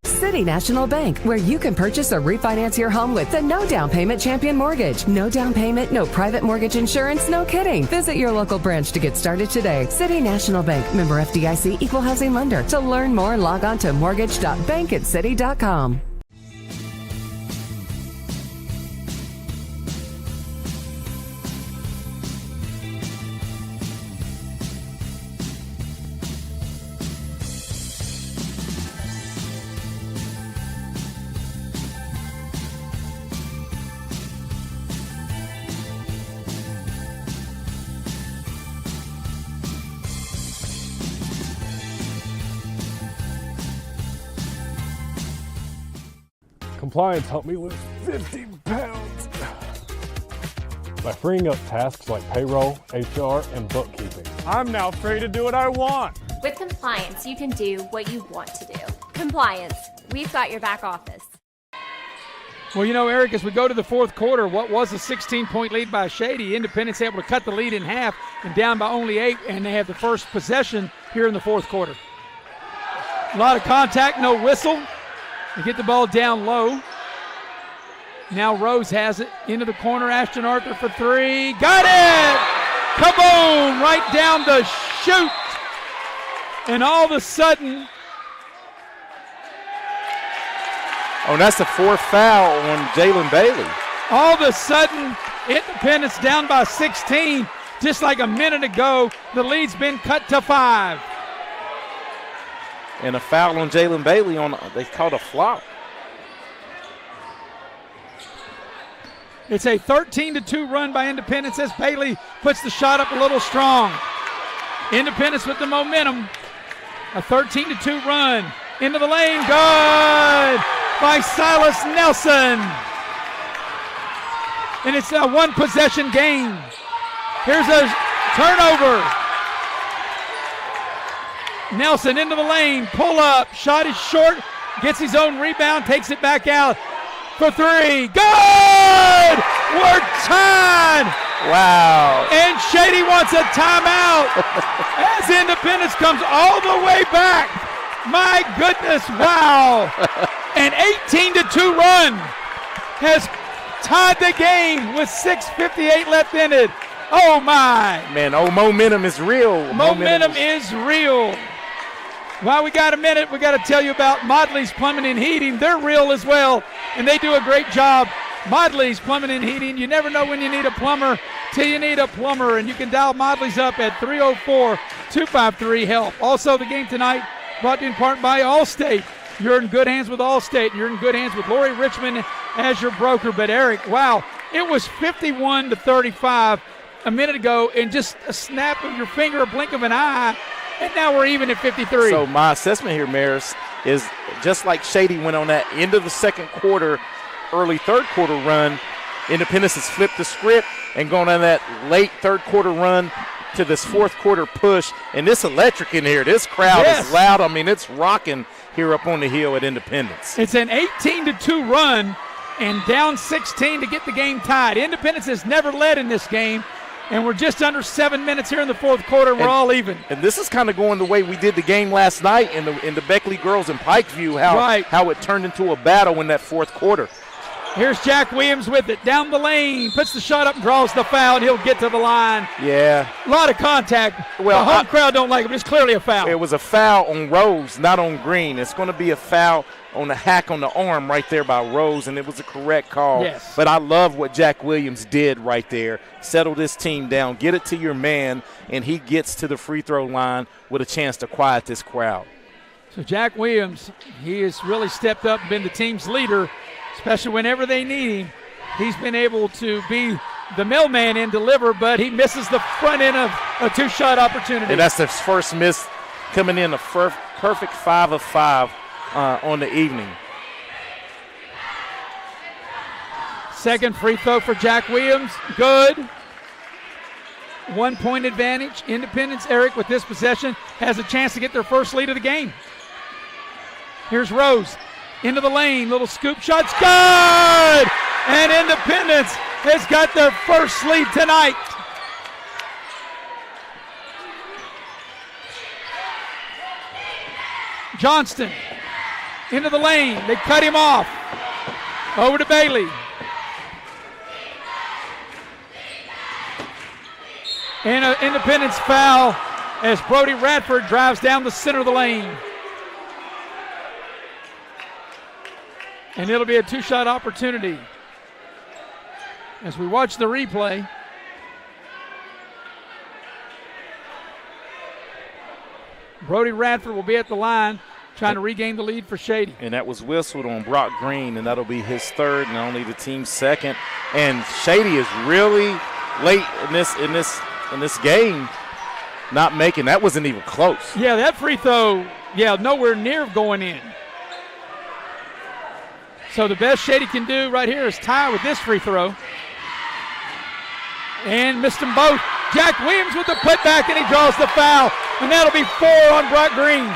City National Bank, where you can purchase or refinance your home with the no down payment champion mortgage. No down payment, no private mortgage insurance, no kidding. Visit your local branch to get started today. City National Bank, member FDIC, equal housing lender. To learn more, log on to mortgage.bankatcity.com. Compliance helped me lose 50 pounds by freeing up tasks like payroll, HR, and bookkeeping. I'm now free to do what I want. With compliance, you can do what you want to do. Compliance, we've got your back office. Well, you know, Eric, as we go to the fourth quarter, what was a 16-point lead by Shady, Independence able to cut the lead in half and down by only 8, and they have the first possession here in the fourth quarter. A lot of contact, no whistle. They get the ball down low. Now Rose has it into the corner. Ashton Arthur for 3. Got it! Kaboom! Right down the chute. And all of a sudden. Oh, and that's the 4th foul on Jalen Bailey. All of a sudden, Independence down by 16. Just like a minute ago, the lead's been cut to 5. And a foul on Jalen Bailey they called a flop. It's a 13-2 run by Independence as Bailey puts the shot up a little strong. Independence with the momentum. A 13-2 run into the lane. Good by Silas Nelson. And it's a 1-possession game. Here's a turnover. Nelson into the lane, pull up, shot is short, gets his own rebound, takes it back out for 3. Good! We're tied! Wow. And Shady wants a timeout as Independence comes all the way back. My goodness, wow. An 18-2 run has tied the game with 6:58 left in it. Oh, my. Man, momentum is real. Momentum is real. While we got a minute, we got to tell you about Modley's Plumbing and Heating. They're real as well, and they do a great job. Modley's Plumbing and Heating. You never know when you need a plumber till you need a plumber, and you can dial Modley's up at 304-253-HELP. Also, the game tonight brought to you in part by Allstate. You're in good hands with Allstate. You're in good hands with Lori Richmond as your broker. But, Eric, wow, it was 51-35 a minute ago, and just a snap of your finger, a blink of an eye, and now we're even at 53. So my assessment here, Maris, is just like Shady went on that end of the second quarter, early third quarter run, Independence has flipped the script and gone on that late third quarter run to this fourth quarter push. And this electric in here. This crowd is loud. I mean, it's rocking here up on the hill at Independence. It's an 18-2 run and down 16 to get the game tied. Independence has never led in this game, and we're just under 7 minutes here in the fourth quarter, and we're all even. And this is kind of going the way we did the game last night in the Beckley girls in Pikeview, how it turned into a battle in that fourth quarter. Here's Jack Williams with it. Down the lane, puts the shot up and draws the foul, and he'll get to the line. Yeah. A lot of contact. Well, the home crowd don't like it, but it's clearly a foul. It was a foul on Rose, not on Green. It's going to be a foul on the hack on the arm right there by Rose, and it was a correct call. Yes. But I love what Jack Williams did right there. Settle this team down, get it to your man, and he gets to the free throw line with a chance to quiet this crowd. So Jack Williams, he has really stepped up and been the team's leader, especially whenever they need him. He's been able to be the mailman and deliver, but he misses the front end of a two-shot opportunity. And that's his first miss, coming in a perfect 5 of 5 on the evening. Second free throw for Jack Williams. Good. 1 point advantage. Independence, Eric, with this possession, has a chance to get their first lead of the game. Here's Rose. Into the lane. Little scoop shot's good! And Independence has got their first lead tonight. Johnston. Into the lane. They cut him off. Over to Bailey. And an Independence foul as Brody Radford drives down the center of the lane. And it'll be a two-shot opportunity. As we watch the replay, Brody Radford will be at the line trying to regain the lead for Shady. And that was whistled on Brock Green, and that'll be his third and only the team's second. And Shady is really late in this game, not making. That wasn't even close. Yeah, that free throw, nowhere near going in. So the best Shady can do right here is tie with this free throw. And missed them both. Jack Williams with the putback, and he draws the foul. And that'll be 4 on Brock Green.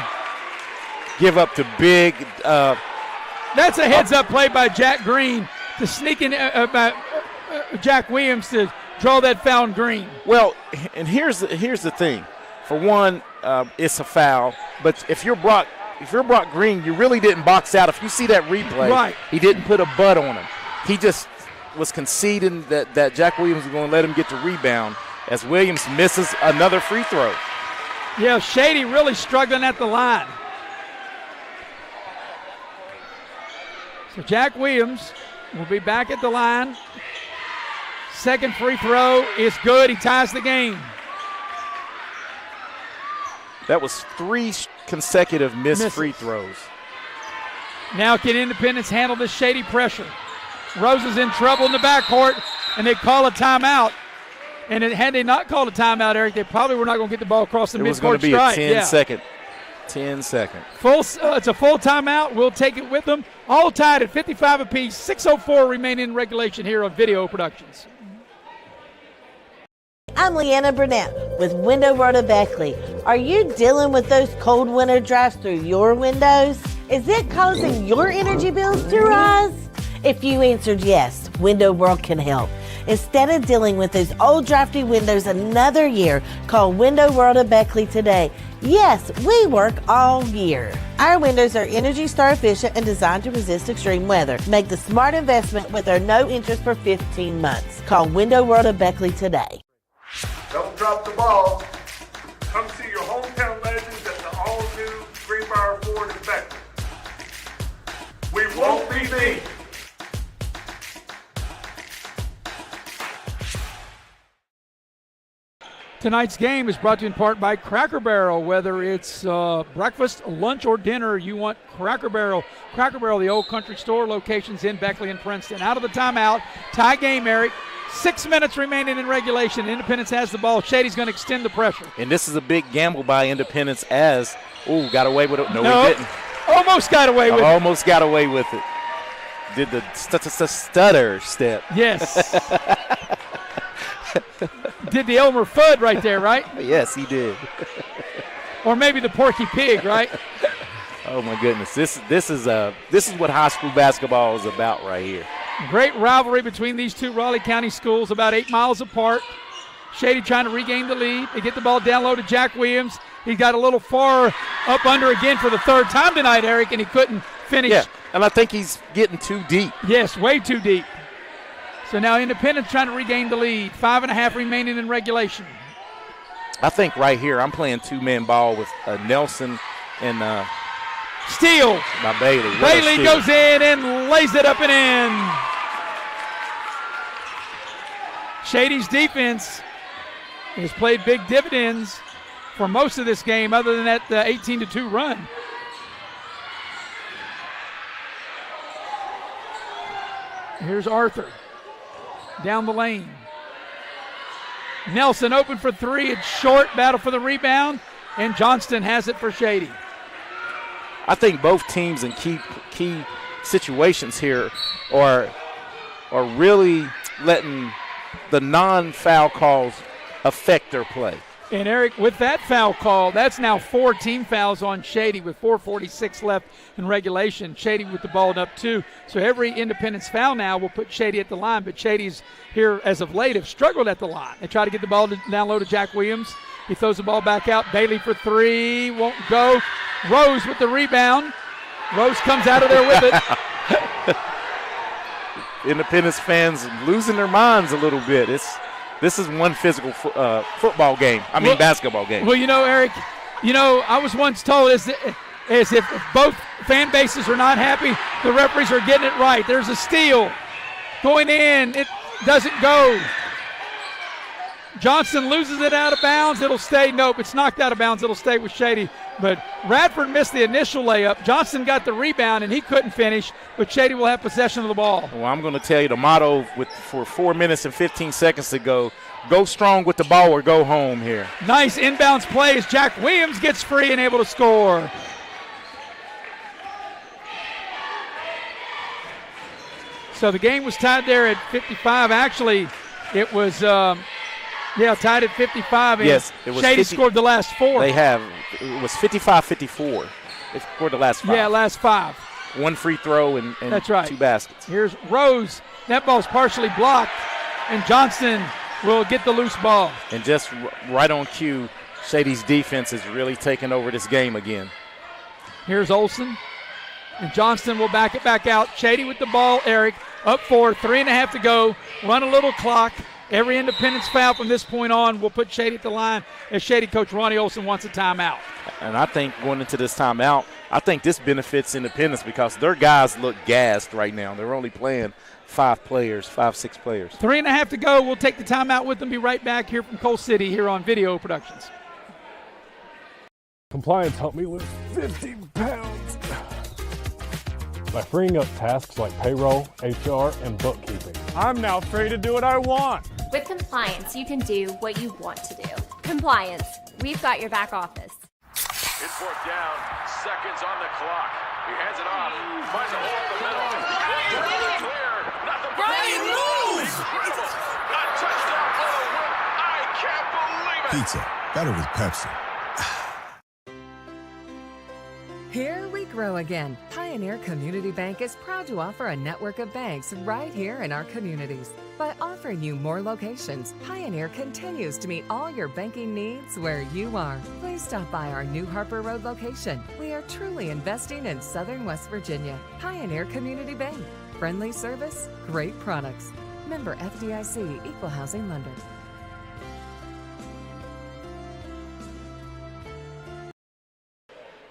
Give up to big. That's a heads-up play by Jack Green to sneak in Jack Williams to draw that foul on Green. Well, and here's the thing. For one, it's a foul. But if you're Brock Green, you really didn't box out. If you see that replay, right, he didn't put a butt on him. He just was conceding that Jack Williams was going to let him get the rebound as Williams misses another free throw. Yeah, Shady really struggling at the line. So Jack Williams will be back at the line. Second free throw is good. He ties the game. That was 3 consecutive missed free throws. Now can Independence handle this Shady pressure? Rose is in trouble in the backcourt, and they call a timeout. And had they not called a timeout, Eric, they probably were not going to get the ball across the midcourt stripe. It was going to be a 10 second. It's a full timeout. We'll take it with them. All tied at 55 apiece. 6:04 remaining in regulation here on Video Productions. I'm Leanna Burnett with Window World of Beckley. Are you dealing with those cold winter drafts through your windows? Is it causing your energy bills to rise? If you answered yes, Window World can help. Instead of dealing with those old drafty windows another year, call Window World of Beckley today. Yes, we work all year. Our windows are Energy Star efficient and designed to resist extreme weather. Make the smart investment with our no interest for 15 months. Call Window World of Beckley today. Don't drop the ball. Come see your hometown legends at the all-new Greenbrier Ford in Beckley. We won't be beat. Tonight's game is brought to you in part by Cracker Barrel. Whether it's breakfast, lunch, or dinner, you want Cracker Barrel. Cracker Barrel, the Old Country Store, locations in Beckley and Princeton. Out of the timeout, tie game, Eric. 6 minutes remaining in regulation. Independence has the ball. Shady's going to extend the pressure. And this is a big gamble by Independence got away with it. No, he didn't. Almost got away with it. Almost got away with it. Did the stutter step. Yes. Did the Elmer Fudd right there, right? Yes, he did. Or maybe the Porky Pig, right? Oh my goodness, this is what high school basketball is about right here. Great rivalry between these two Raleigh County schools, about 8 miles apart. Shady trying to regain the lead. They get the ball down low to Jack Williams. He got a little far up under again for the third time tonight, Eric, and he couldn't finish. Yeah, and I think he's getting too deep. Yes, way too deep. So now Independence trying to regain the lead. 5.5 remaining in regulation. I think right here I'm playing two-man ball with Nelson and steal by Bailey. Bailey goes in and lays it up and in. Shady's defense has played big dividends for most of this game other than that 18-2 run. Here's Arthur down the lane. Nelson open for three. It's short. Battle for the rebound. And Johnston has it for Shady. I think both teams in key situations here are really letting the non-foul calls affect their play. And, Eric, with that foul call, that's now 4 team fouls on Shady with 4:46 left in regulation. Shady with the ball up 2. So every Independence foul now will put Shady at the line, but Shady's here as of late have struggled at the line. They try to get the ball down low to Jack Williams. He throws the ball back out. Bailey for 3, won't go. Rose with the rebound. Rose comes out of there with it. Independence fans losing their minds a little bit. This is one physical football game. Basketball game. Well, Eric, I was once told as if both fan bases are not happy, the referees are getting it right. There's a steal going in. It doesn't go. Johnson loses it out of bounds. It'll stay. Nope, it's knocked out of bounds. It'll stay with Shady. But Radford missed the initial layup. Johnson got the rebound, and he couldn't finish. But Shady will have possession of the ball. Well, I'm going to tell you the motto for 4 minutes and 15 seconds to go strong with the ball or go home here. Nice inbounds play as Jack Williams gets free and able to score. So the game was tied there at 55. Actually, it was tied at 55. And yes, it was Shady scored the last 4. They have. It was 55-54. They scored the last 5. Yeah, last 5. 1 free throw and that's right. 2 baskets. Here's Rose. That ball's partially blocked, and Johnston will get the loose ball. And just right on cue, Shady's defense is really taking over this game again. Here's Olsen, and Johnston will back it back out. Shady with the ball, Eric, up 4, 3.5 to go. Run a little clock. Every Independence foul from this point on will put Shady at the line as Shady coach Ronnie Olsen wants a timeout. And I think going into this timeout, I think this benefits Independence because their guys look gassed right now. They're only playing 5 players, 5-6 players. 3.5 to go. We'll take the timeout with them. Be right back here from Coal City here on Video Productions. Compliance helped me lose 50 pounds by freeing up tasks like payroll, HR, and bookkeeping. I'm now free to do what I want. With Compliance, you can do what you want to do. Compliance, we've got your back office. It's 4th down, seconds on the clock. He hands it off, finds a hole in the middle. Clear, nothing but Brian moves! Incredible. A touchdown for the win. I can't believe it. Pizza, better with Pepsi. Here we grow again. Pioneer Community Bank is proud to offer a network of banks right here in our communities. By offering you more locations, Pioneer continues to meet all your banking needs where you are. Please stop by our New Harper Road location. We are truly investing in Southern West Virginia. Pioneer Community Bank. Friendly service, great products. Member FDIC, Equal Housing Lender.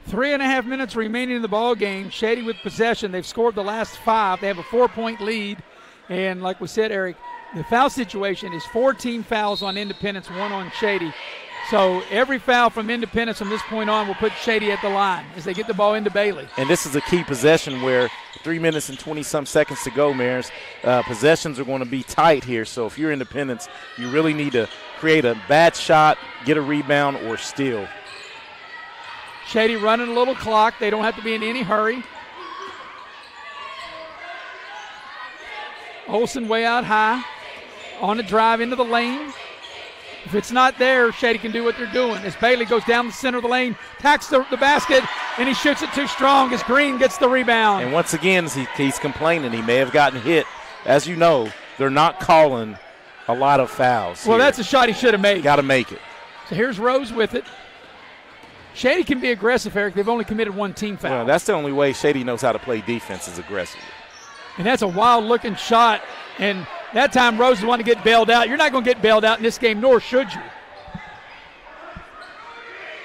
Three and a half minutes remaining in the ball game. Shady with possession. They've scored the last 5. They have a 4-point lead. And like we said, Eric, the foul situation is 4 team fouls on Independence, 1 on Shady. So every foul from Independence from this point on will put Shady at the line as they get the ball into Bailey. And this is a key possession where 3 minutes and 20-some seconds to go, Mariners. Possessions are going to be tight here. So if you're Independence, you really need to create a bad shot, get a rebound, or steal. Shady running a little clock. They don't have to be in any hurry. Olsen way out high on the drive into the lane. If it's not there, Shady can do what they're doing. As Bailey goes down the center of the lane, tacks the basket, and he shoots it too strong as Green gets the rebound. And once again, he's complaining. He may have gotten hit as you know, they're not calling a lot of fouls. Well, that's a shot he should have made. Got to make it. So here's Rose with it. Shady can be aggressive, Eric. They've only committed one team foul. Yeah, that's the only way Shady knows how to play defense is aggressive. And that's a wild-looking shot. And that time Rose is the one to get bailed out. You're not going to get bailed out in this game, nor should you.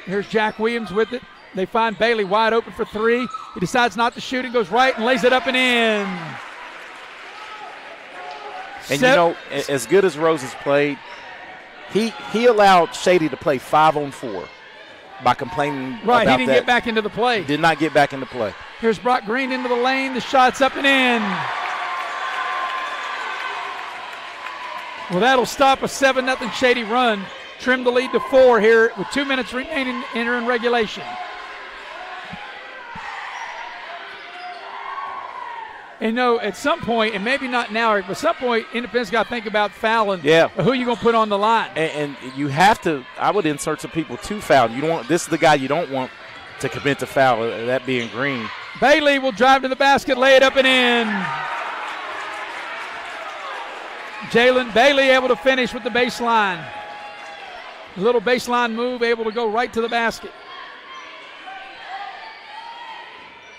Here's Jack Williams with it. They find Bailey wide open for three. He decides not to shoot. He goes right and lays it up and in. And, you know, as good as Rose has played, he allowed Shady to play 5-on-4 by complaining about that. Right, he didn't get back into the play. Did not get back into play. Here's Brock Green into the lane. The shot's up and in. Well, that'll stop a 7-0 Shady run. Trim the lead to 4 here with 2 minutes remaining entering regulation. And at some point, and maybe not now, Eric, but at some point, Independence got to think about fouling. Yeah. Who are you going to put on the line? And you have to. I would insert some people to foul. You don't want. This is the guy you don't want to commit to foul. That being Green. Bailey will drive to the basket, lay it up and in. Jalen Bailey able to finish with the baseline. A little baseline move, able to go right to the basket.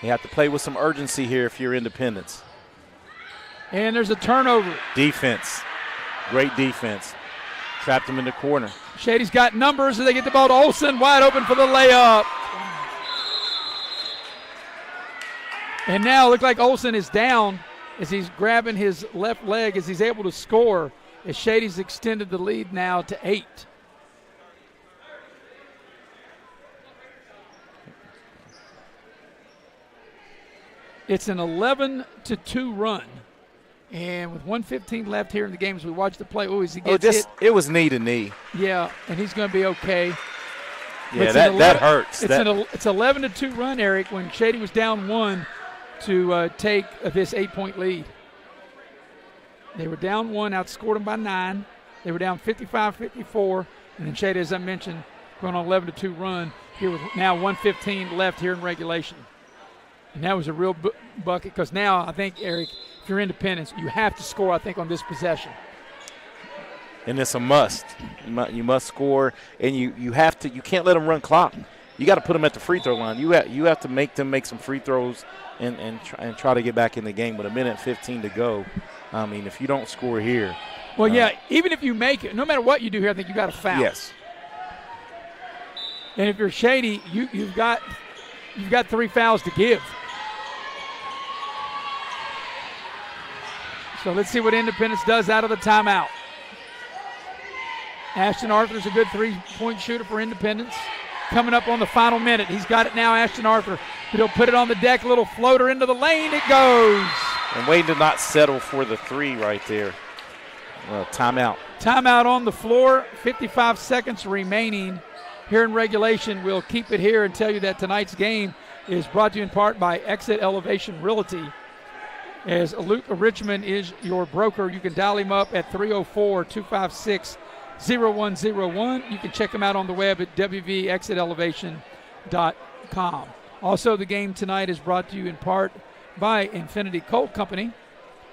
You have to play with some urgency here if you're Independence. And there's a turnover. Defense. Great defense. Trapped him in the corner. Shady's got numbers as they get the ball to Olsen, wide open for the layup. And now it looks like Olsen is down as he's grabbing his left leg as he's able to score as Shady's extended the lead now to 8. It's an 11-2 run. And with 1:15 left here in the game as we watch the play, as he gets hit. It was knee to knee. Yeah, and he's going to be okay. Yeah, that hurts. It's 11-2 run, Eric, when Shady was down 1 to take this 8-point lead. They were down 1, outscored them by 9. They were down 55-54. And then Shady, as I mentioned, going on 11-2 run here with now 1:15 left here in regulation. And that was a real bucket because now I think, Eric, if you're Independence, you have to score, I think, on this possession. And it's a must. You must score, and you have to. You can't let them run clock. You got to put them at the free throw line. You have to make them make some free throws and try to get back in the game with 1:15 to go. I mean, if you don't score here. Well, yeah, even if you make it, no matter what you do here, I think you got to foul. Yes. And if you're Shady, you've got 3 fouls to give. So let's see what Independence does out of the timeout. Ashton Arthur's a good 3-point shooter for Independence. Coming up on the final minute. He's got it now, Ashton Arthur. He'll put it on the deck, a little floater into the lane. It goes. And Wade did not settle for the 3 right there. Timeout. Timeout on the floor. 55 seconds remaining here in regulation. We'll keep it here and tell you that tonight's game is brought to you in part by Exit Elevation Realty. As Luke Richmond is your broker, you can dial him up at 304-256-0101. You can check him out on the web at wvexitelevation.com. Also, the game tonight is brought to you in part by Infinity Coal Company.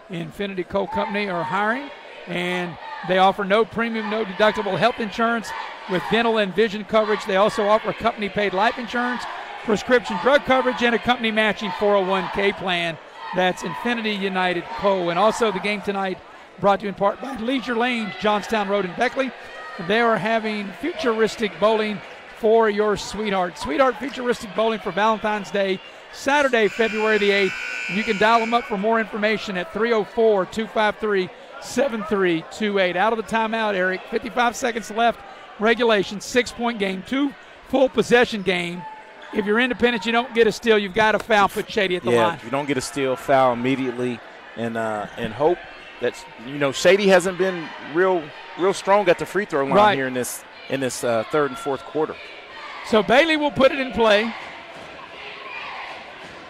Infinity Coal Company are hiring, and they offer no premium, no deductible health insurance with dental and vision coverage. They also offer company-paid life insurance, prescription drug coverage, and a company-matching 401k plan. That's Infinity United Co. And also the game tonight brought to you in part by Leisure Lanes, Johnstown Road in Beckley. They are having futuristic bowling for your sweetheart. Sweetheart Futuristic Bowling for Valentine's Day, Saturday, February the 8th. You can dial them up for more information at 304-253-7328. Out of the timeout, Eric. 55 seconds left. Regulation, 6-point game, 2 full possession game. If you're Independent, you don't get a steal. You've got to foul, put Shady at the line. Yeah, if you don't get a steal, foul immediately, and hope that Shady hasn't been real strong at the free throw line here in this third and fourth quarter. So Bailey will put it in play,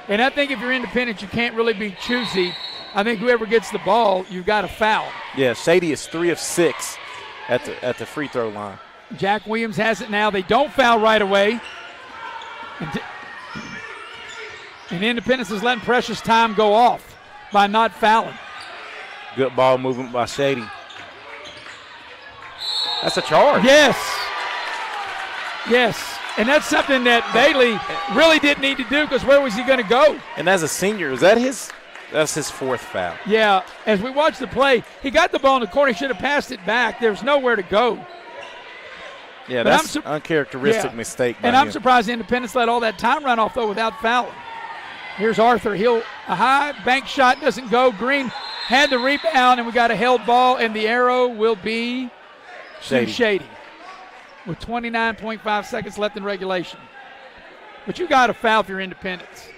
and I think if you're Independent, you can't really be choosy. I think whoever gets the ball, you've got to foul. Yeah, Shady is 3 of 6 at the free throw line. Jack Williams has it now. They don't foul right away. And Independence is letting precious time go off by not fouling. Good ball movement by Shady. That's a charge. Yes. And that's something that Bailey really didn't need to do, because where was he going to go? And as a senior, that's his fourth foul. Yeah, as we watched the play, he got the ball in the corner. He should have passed it back. There's nowhere to go. Yeah, that's an uncharacteristic mistake by And I'm him. surprised Independence let all that time run off, though, without fouling. Here's Arthur. A high bank shot doesn't go. Green had the rebound, and we got a held ball, and the arrow will be Shady. With 29.5 seconds left in regulation. But you got to foul if you're Independence.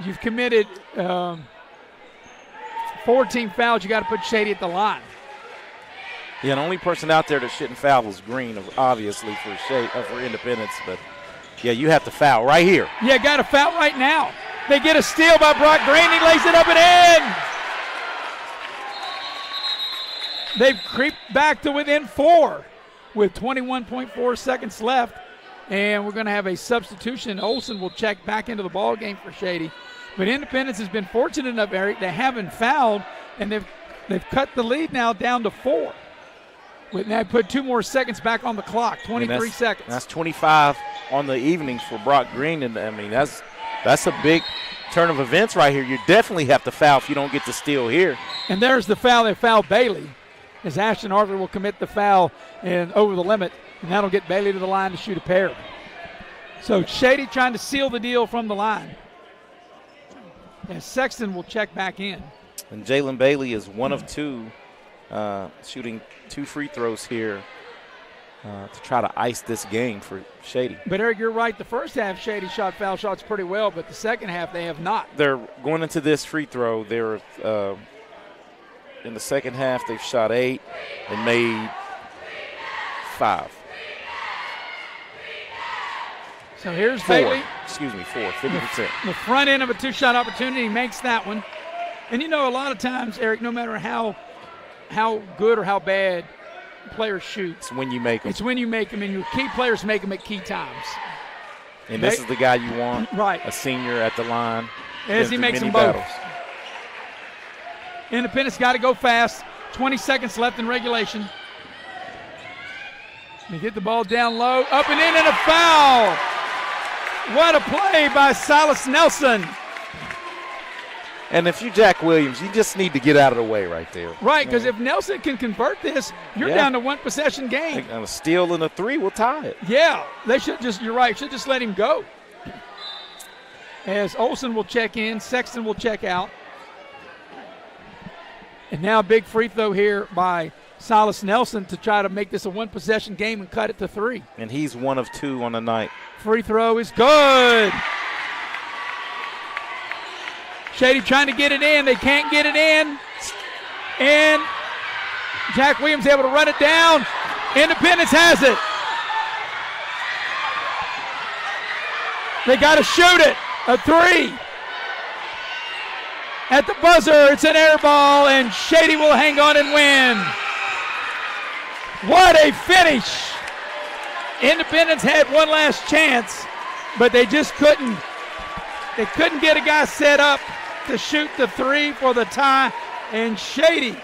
You've committed 14 fouls. You got to put Shady at the line. Yeah, the only person out there that shouldn't foul is Green, obviously, for Independence. But, yeah, you have to foul right here. Yeah, got to foul right now. They get a steal by Brock Green. He lays it up and in. They've creeped back to within 4 with 21.4 seconds left. And we're going to have a substitution. Olsen will check back into the ball game for Shady. But Independence has been fortunate enough, Eric, they haven't fouled, and they've cut the lead now down to 4. They put 2 more seconds back on the clock, 23 seconds. That's 25 on the evening for Brock Green, and I mean that's a big turn of events right here. You definitely have to foul if you don't get the steal here. And there's the foul. They fouled Bailey, as Ashton Arthur will commit the foul and over the limit, and that'll get Bailey to the line to shoot a pair. So Shady trying to seal the deal from the line. And Sexton will check back in. And Jalen Bailey is 1 of 2, shooting 2 free throws here to try to ice this game for Shady. But, Eric, you're right. The first half, Shady shot foul shots pretty well, but the second half they have not. They're going into this free throw. They're in the second half, they've shot 8 and made 5. So here's 4. Bailey. Excuse me, 4, 50%. The front end of a 2-shot opportunity, makes that one. And, a lot of times, Eric, no matter how good or how bad players shoot. It's when you make them. It's when you make them, and your key players make them at key times. And this is the guy you want, right? A senior at the line. As he makes them both. Independence got to go fast. 20 seconds left in regulation. They get the ball down low, up and in, and a foul. What a play by Silas Nelson. And if you Jack Williams, you just need to get out of the way right there. Right, because if Nelson can convert this, you're down to 1 possession game. And a steal and a 3 will tie it. Yeah, they should just, you're right, should just let him go. As Olsen will check in, Sexton will check out. And now a big free throw here by Silas Nelson to try to make this a 1 possession game and cut it to 3. And he's 1 of 2 on the night. Free throw is good. Shady trying to get it in. They can't get it in. And Jack Williams able to run it down. Independence has it. They got to shoot it. A 3. At the buzzer, it's an air ball, and Shady will hang on and win. What a finish. Independence had one last chance, but they just couldn't. They couldn't get a guy set up to shoot the 3 for the tie, and Shady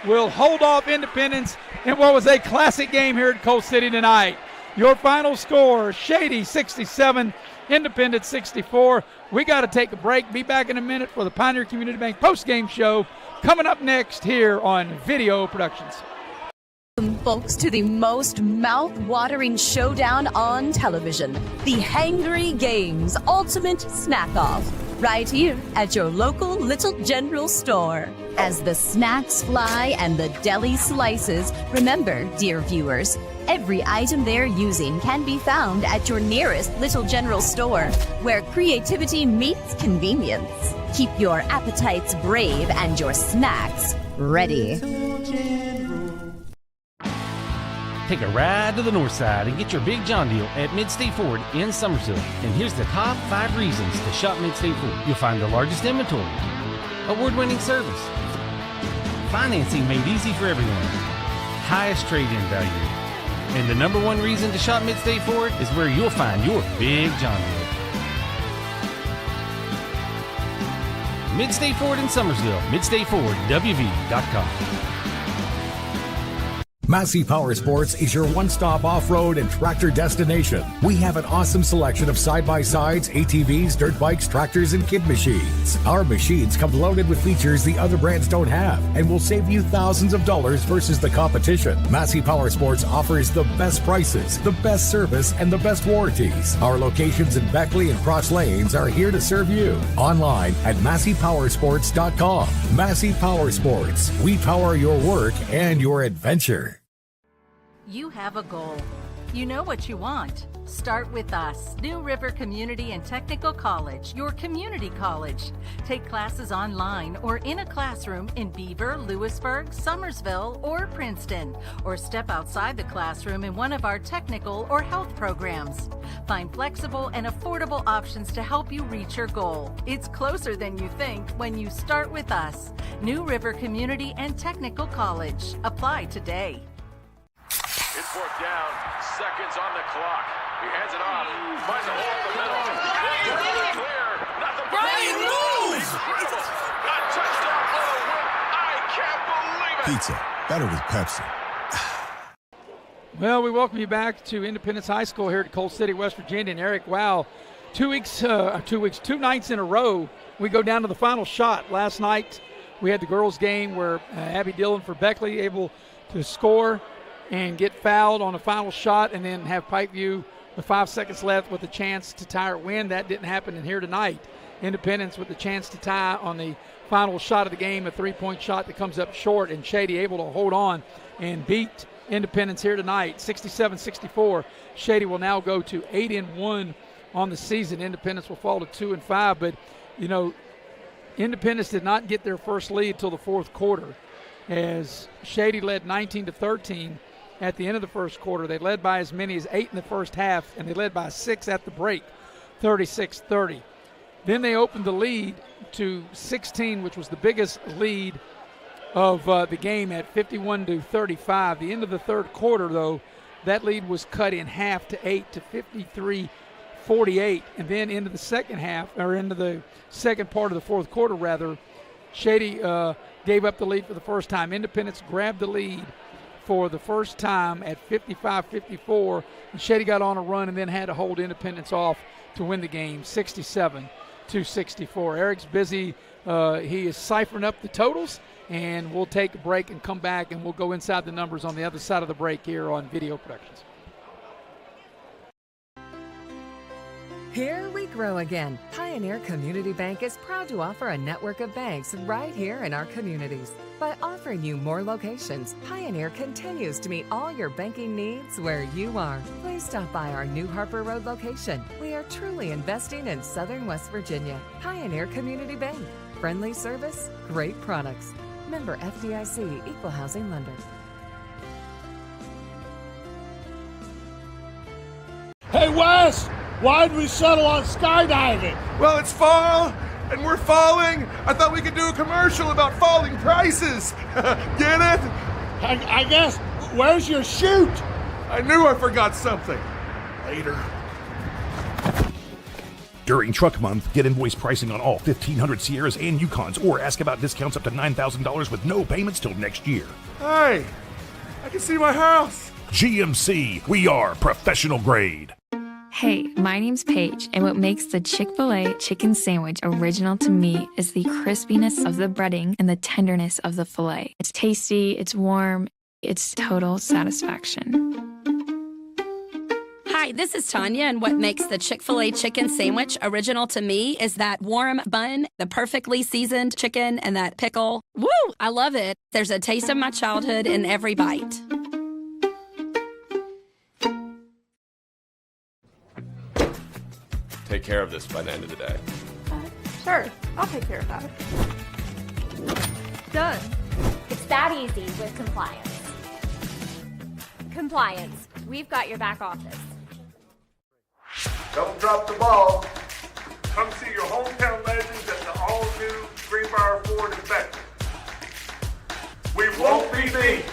will hold off Independence in what was a classic game here at Coal City tonight. Your final score, Shady 67, Independence 64. We got to take a break. Be back in a minute for the Pioneer Community Bank postgame show coming up next here on Video Productions. Folks, to the most mouth-watering showdown on television, the Hangry Games Ultimate Snack-Off, right here at your local Little General store. As the snacks fly and the deli slices, remember, dear viewers, every item they're using can be found at your nearest Little General store, where creativity meets convenience. Keep your appetites brave and your snacks ready. Take a ride to the north side and get your Big John deal at Mid-State Ford in Summersville. And here's the top 5 reasons to shop Mid-State Ford. You'll find the largest inventory, award-winning service, financing made easy for everyone, highest trade-in value. And the number 1 reason to shop Mid-State Ford is where you'll find your Big John deal. Mid-State Ford in Summersville. MidStateFordWV.com. Massey Power Sports is your one-stop off-road and tractor destination. We have an awesome selection of side-by-sides, ATVs, dirt bikes, tractors, and kid machines. Our machines come loaded with features the other brands don't have and will save you thousands of dollars versus the competition. Massey Power Sports offers the best prices, the best service, and the best warranties. Our locations in Beckley and Cross Lanes are here to serve you. Online at MasseyPowersports.com. Massey Power Sports. We power your work and your adventure. You have a goal. You know what you want. Start with us, New River Community and Technical College, your community college. Take classes online or in a classroom in Beaver, Lewisburg, Summersville, or Princeton, or step outside the classroom in one of our technical or health programs. Find flexible and affordable options to help you reach your goal. It's closer than you think when you start with us, New River Community and Technical College. Apply today. It's fourth down, seconds on the clock. He hands it off, finds a hole in the middle. Clear, nothing but Brian moves! Incredible. A touchdown for the win. I can't believe it. Pizza, better with Pepsi. Well, we welcome you back to Independence High School here at Coal City, West Virginia. And Eric, wow, 2 nights in a row, we go down to the final shot. Last night we had the girls' game where Abby Dillon for Beckley able to score and get fouled on a final shot and then have Pikeview with 5 seconds left with a chance to tie or win. That didn't happen in here tonight. Independence with the chance to tie on the final shot of the game, a three-point shot that comes up short, and Shady able to hold on and beat Independence here tonight, 67-64. Shady will now go to 8-1 on the season. Independence will fall to 2-5, but, you know, Independence did not get their first lead till the fourth quarter as Shady led 19-13. At the end of the first quarter. They led by as many as 8 in the first half, and they led by 6 at the break, 36-30. Then they opened the lead to 16, which was the biggest lead of the game at 51-35. The end of the third quarter, though, that lead was cut in half to 8 to 53-48. And then into the second half, or into the second part of the fourth quarter, rather, Shady gave up the lead for the first time. Independence grabbed the lead for the first time at 55-54, and Shady got on a run and then had to hold Independence off to win the game 67-64. Eric's busy. He is ciphering up the totals, and we'll take a break and come back, and we'll go inside the numbers on the other side of the break here on Video Productions. Here we grow again. Pioneer Community Bank is proud to offer a network of banks right here in our communities. By offering you more locations, Pioneer continues to meet all your banking needs where you are. Please stop by our New Harper Road location. We are truly investing in Southern West Virginia. Pioneer Community Bank. Friendly service, great products. Member FDIC, Equal Housing Lender. Hey, Wes! Why'd we settle on skydiving? Well, it's fall, and we're falling. I thought we could do a commercial about falling prices. Get it? I guess. Where's your chute? I knew I forgot something. Later. During Truck Month, get invoice pricing on all 1,500 Sierras and Yukons, or ask about discounts up to $9,000 with no payments till next year. Hey, I can see my house. GMC, we are professional grade. Hey, my name's Paige, and what makes the Chick-fil-A chicken sandwich original to me is the crispiness of the breading and the tenderness of the filet. It's tasty, it's warm, it's total satisfaction. Hi, this is Tanya, and what makes the Chick-fil-A chicken sandwich original to me is that warm bun, the perfectly seasoned chicken, and that pickle. Woo! I love it. There's a taste of my childhood in every bite. Take care of this by the end of the day. Sure, I'll take care of that. Done. It's that easy with compliance. Compliance. We've got your back office. Don't drop the ball. Come see your hometown legends at the all-new Greenbrier Ford in Beckley. We won't be beat.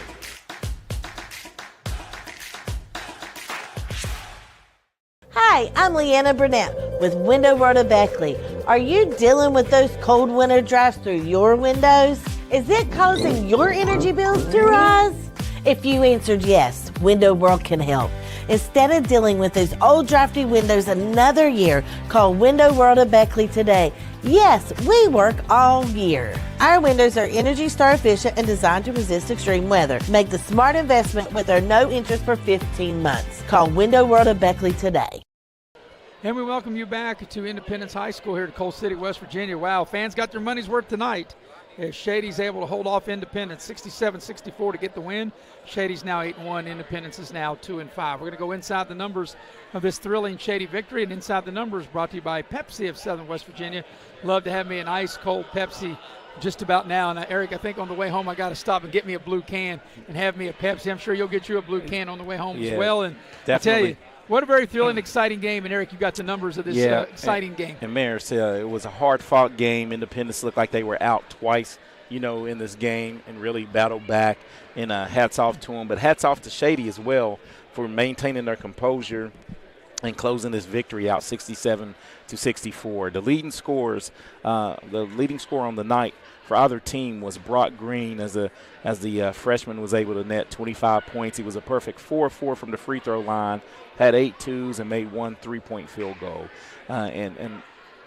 Hi, I'm Leanna Burnett with Window Rota Beckley. Are you dealing with those cold winter drafts through your windows? Is it causing your energy bills to rise? If you answered yes, Window World can help. Instead of dealing with those old drafty windows another year, call Window World of Beckley today. Yes, we work all year. Our windows are Energy Star efficient and designed to resist extreme weather. Make the smart investment with our no interest for 15 months. Call Window World of Beckley today. And we welcome you back to Independence High School here at Coal City, West Virginia. Wow, fans got their money's worth tonight as Shady's able to hold off Independence 67-64 to get the win. Shady's now 8-1. Independence is now 2-5. We're going to go inside the numbers of this thrilling Shady victory, and inside the numbers brought to you by Pepsi of Southern West Virginia. Love to have me an ice cold Pepsi just about now. And Eric, I think on the way home I got to stop and get me a blue can and have me a Pepsi. I'm sure you'll get you a blue can on the way home as well. And definitely. I tell you, what a very thrilling, exciting game. And, Eric, you got the numbers of this exciting game. And, Mayor, it was a hard-fought game. Independence looked like they were out twice, in this game and really battled back. And hats off to them. But hats off to Shady as well for maintaining their composure and closing this victory out 67-64. The leading scorer on the night for either team was Brock Green as the freshman was able to net 25 points. He was a perfect 4-4 from the free throw line, had 8 twos and made 1 3-point field goal. And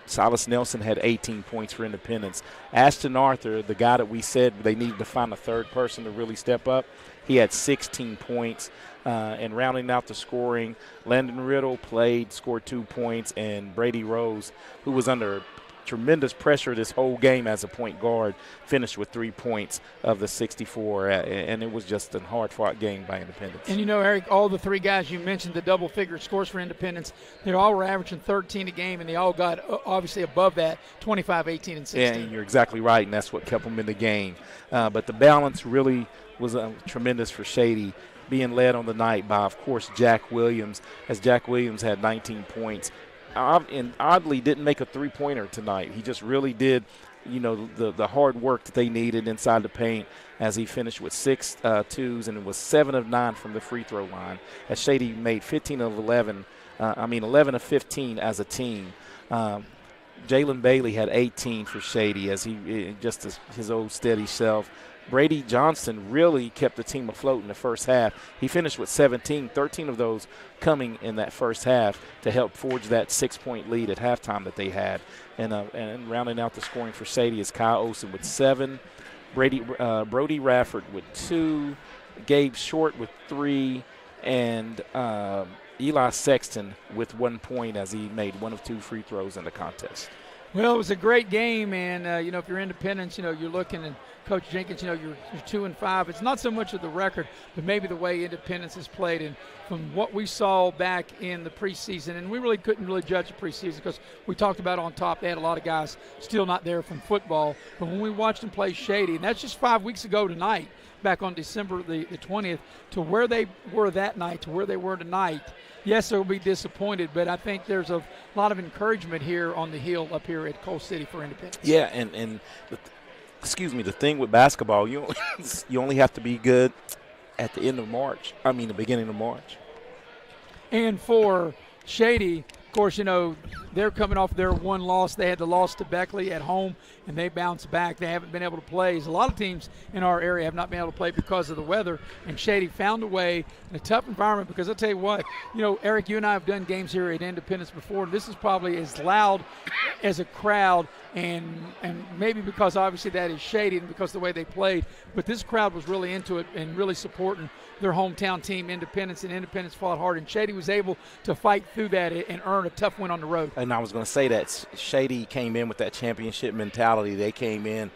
Silas Nelson had 18 points for Independence. Ashton Arthur, the guy that we said they needed to find a third person to really step up, he had 16 points. And rounding out the scoring, Landon Riddle scored 2 points, and Brady Rose, who was under tremendous pressure this whole game as a point guard, finished with 3 points of the 64, and it was just a hard-fought game by Independence. And Eric, all the three guys you mentioned, the double-figure scores for Independence, they all were averaging 13 a game, and they all got obviously above that, 25, 18, and 16. Yeah, and you're exactly right, and that's what kept them in the game. But the balance really was tremendous for Shady, being led on the night by, of course, Jack Williams, as Jack Williams had 19 points. And oddly didn't make a three-pointer tonight. He just really did, the hard work that they needed inside the paint as he finished with 6 twos, and it was 7 of 9 from the free throw line. As Shady made 11 of 15 as a team. Jalen Bailey had 18 for Shady as he just his old steady self. Brady Johnson really kept the team afloat in the first half. He finished with 17, 13 of those coming in that first half to help forge that 6-point lead at halftime that they had. And rounding out the scoring for Shady is Kyle Olsen with 7, Brody Rafford with 2, Gabe Short with 3, and Eli Sexton with 1 point as he made 1 of 2 free throws in the contest. Well, it was a great game, and, if you're Independence, you're looking and Coach Jenkins, you're 2-5. It's not so much of the record, but maybe the way Independence has played. And from what we saw back in the preseason, and we really couldn't judge the preseason because we talked about on top, they had a lot of guys still not there from football. But when we watched them play Shady, and that's just 5 weeks ago tonight, back on December the 20th, to where they were that night to where they were tonight, yes, they'll be disappointed, but I think there's a lot of encouragement here on the hill up here at Coal City for Independence. Yeah, and the thing with basketball, you only have to be good at the the beginning of March. And for Shady, of course, they're coming off their one loss. They had the loss to Beckley at home, and they bounced back. They haven't been able to play. A lot of teams in our area have not been able to play because of the weather, and Shady found a way in a tough environment because I'll tell you what, Eric, you and I have done games here at Independence before. This is probably as loud as a crowd, and maybe because obviously that is Shady and because of the way they played, but this crowd was really into it and really supporting their hometown team, Independence, and Independence fought hard, and Shady was able to fight through that and earn a tough win on the road. And I was going to say that Shady came in with that championship mentality. They came in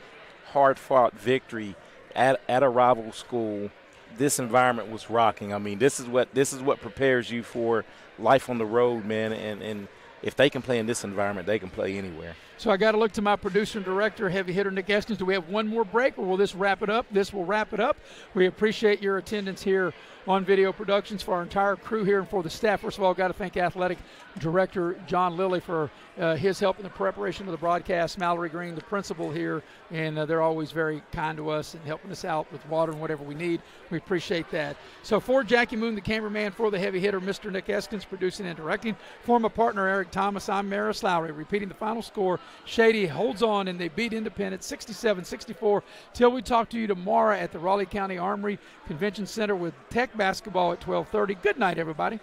hard-fought victory at a rival school. This environment was rocking. I mean, this is what prepares you for life on the road, man. And if they can play in this environment, they can play anywhere. So I got to look to my producer and director, heavy hitter Nick Eskins. Do we have one more break, or will this wrap it up? This will wrap it up. We appreciate your attendance here on video productions, for our entire crew here and for the staff. First of all, got to thank Athletic Director John Lilly for his help in the preparation of the broadcast. Mallory Green, the principal here, and they're always very kind to us and helping us out with water and whatever we need. We appreciate that. So for Jackie Moon, the cameraman, for the heavy hitter, Mr. Nick Eskins, producing and directing, for my partner Eric Thomas, I'm Maris Lowry. Repeating the final score, Shady holds on and they beat Independent 67-64. Till we talk to you tomorrow at the Raleigh County Armory Convention Center with Tech basketball at 12:30. Good night, everybody.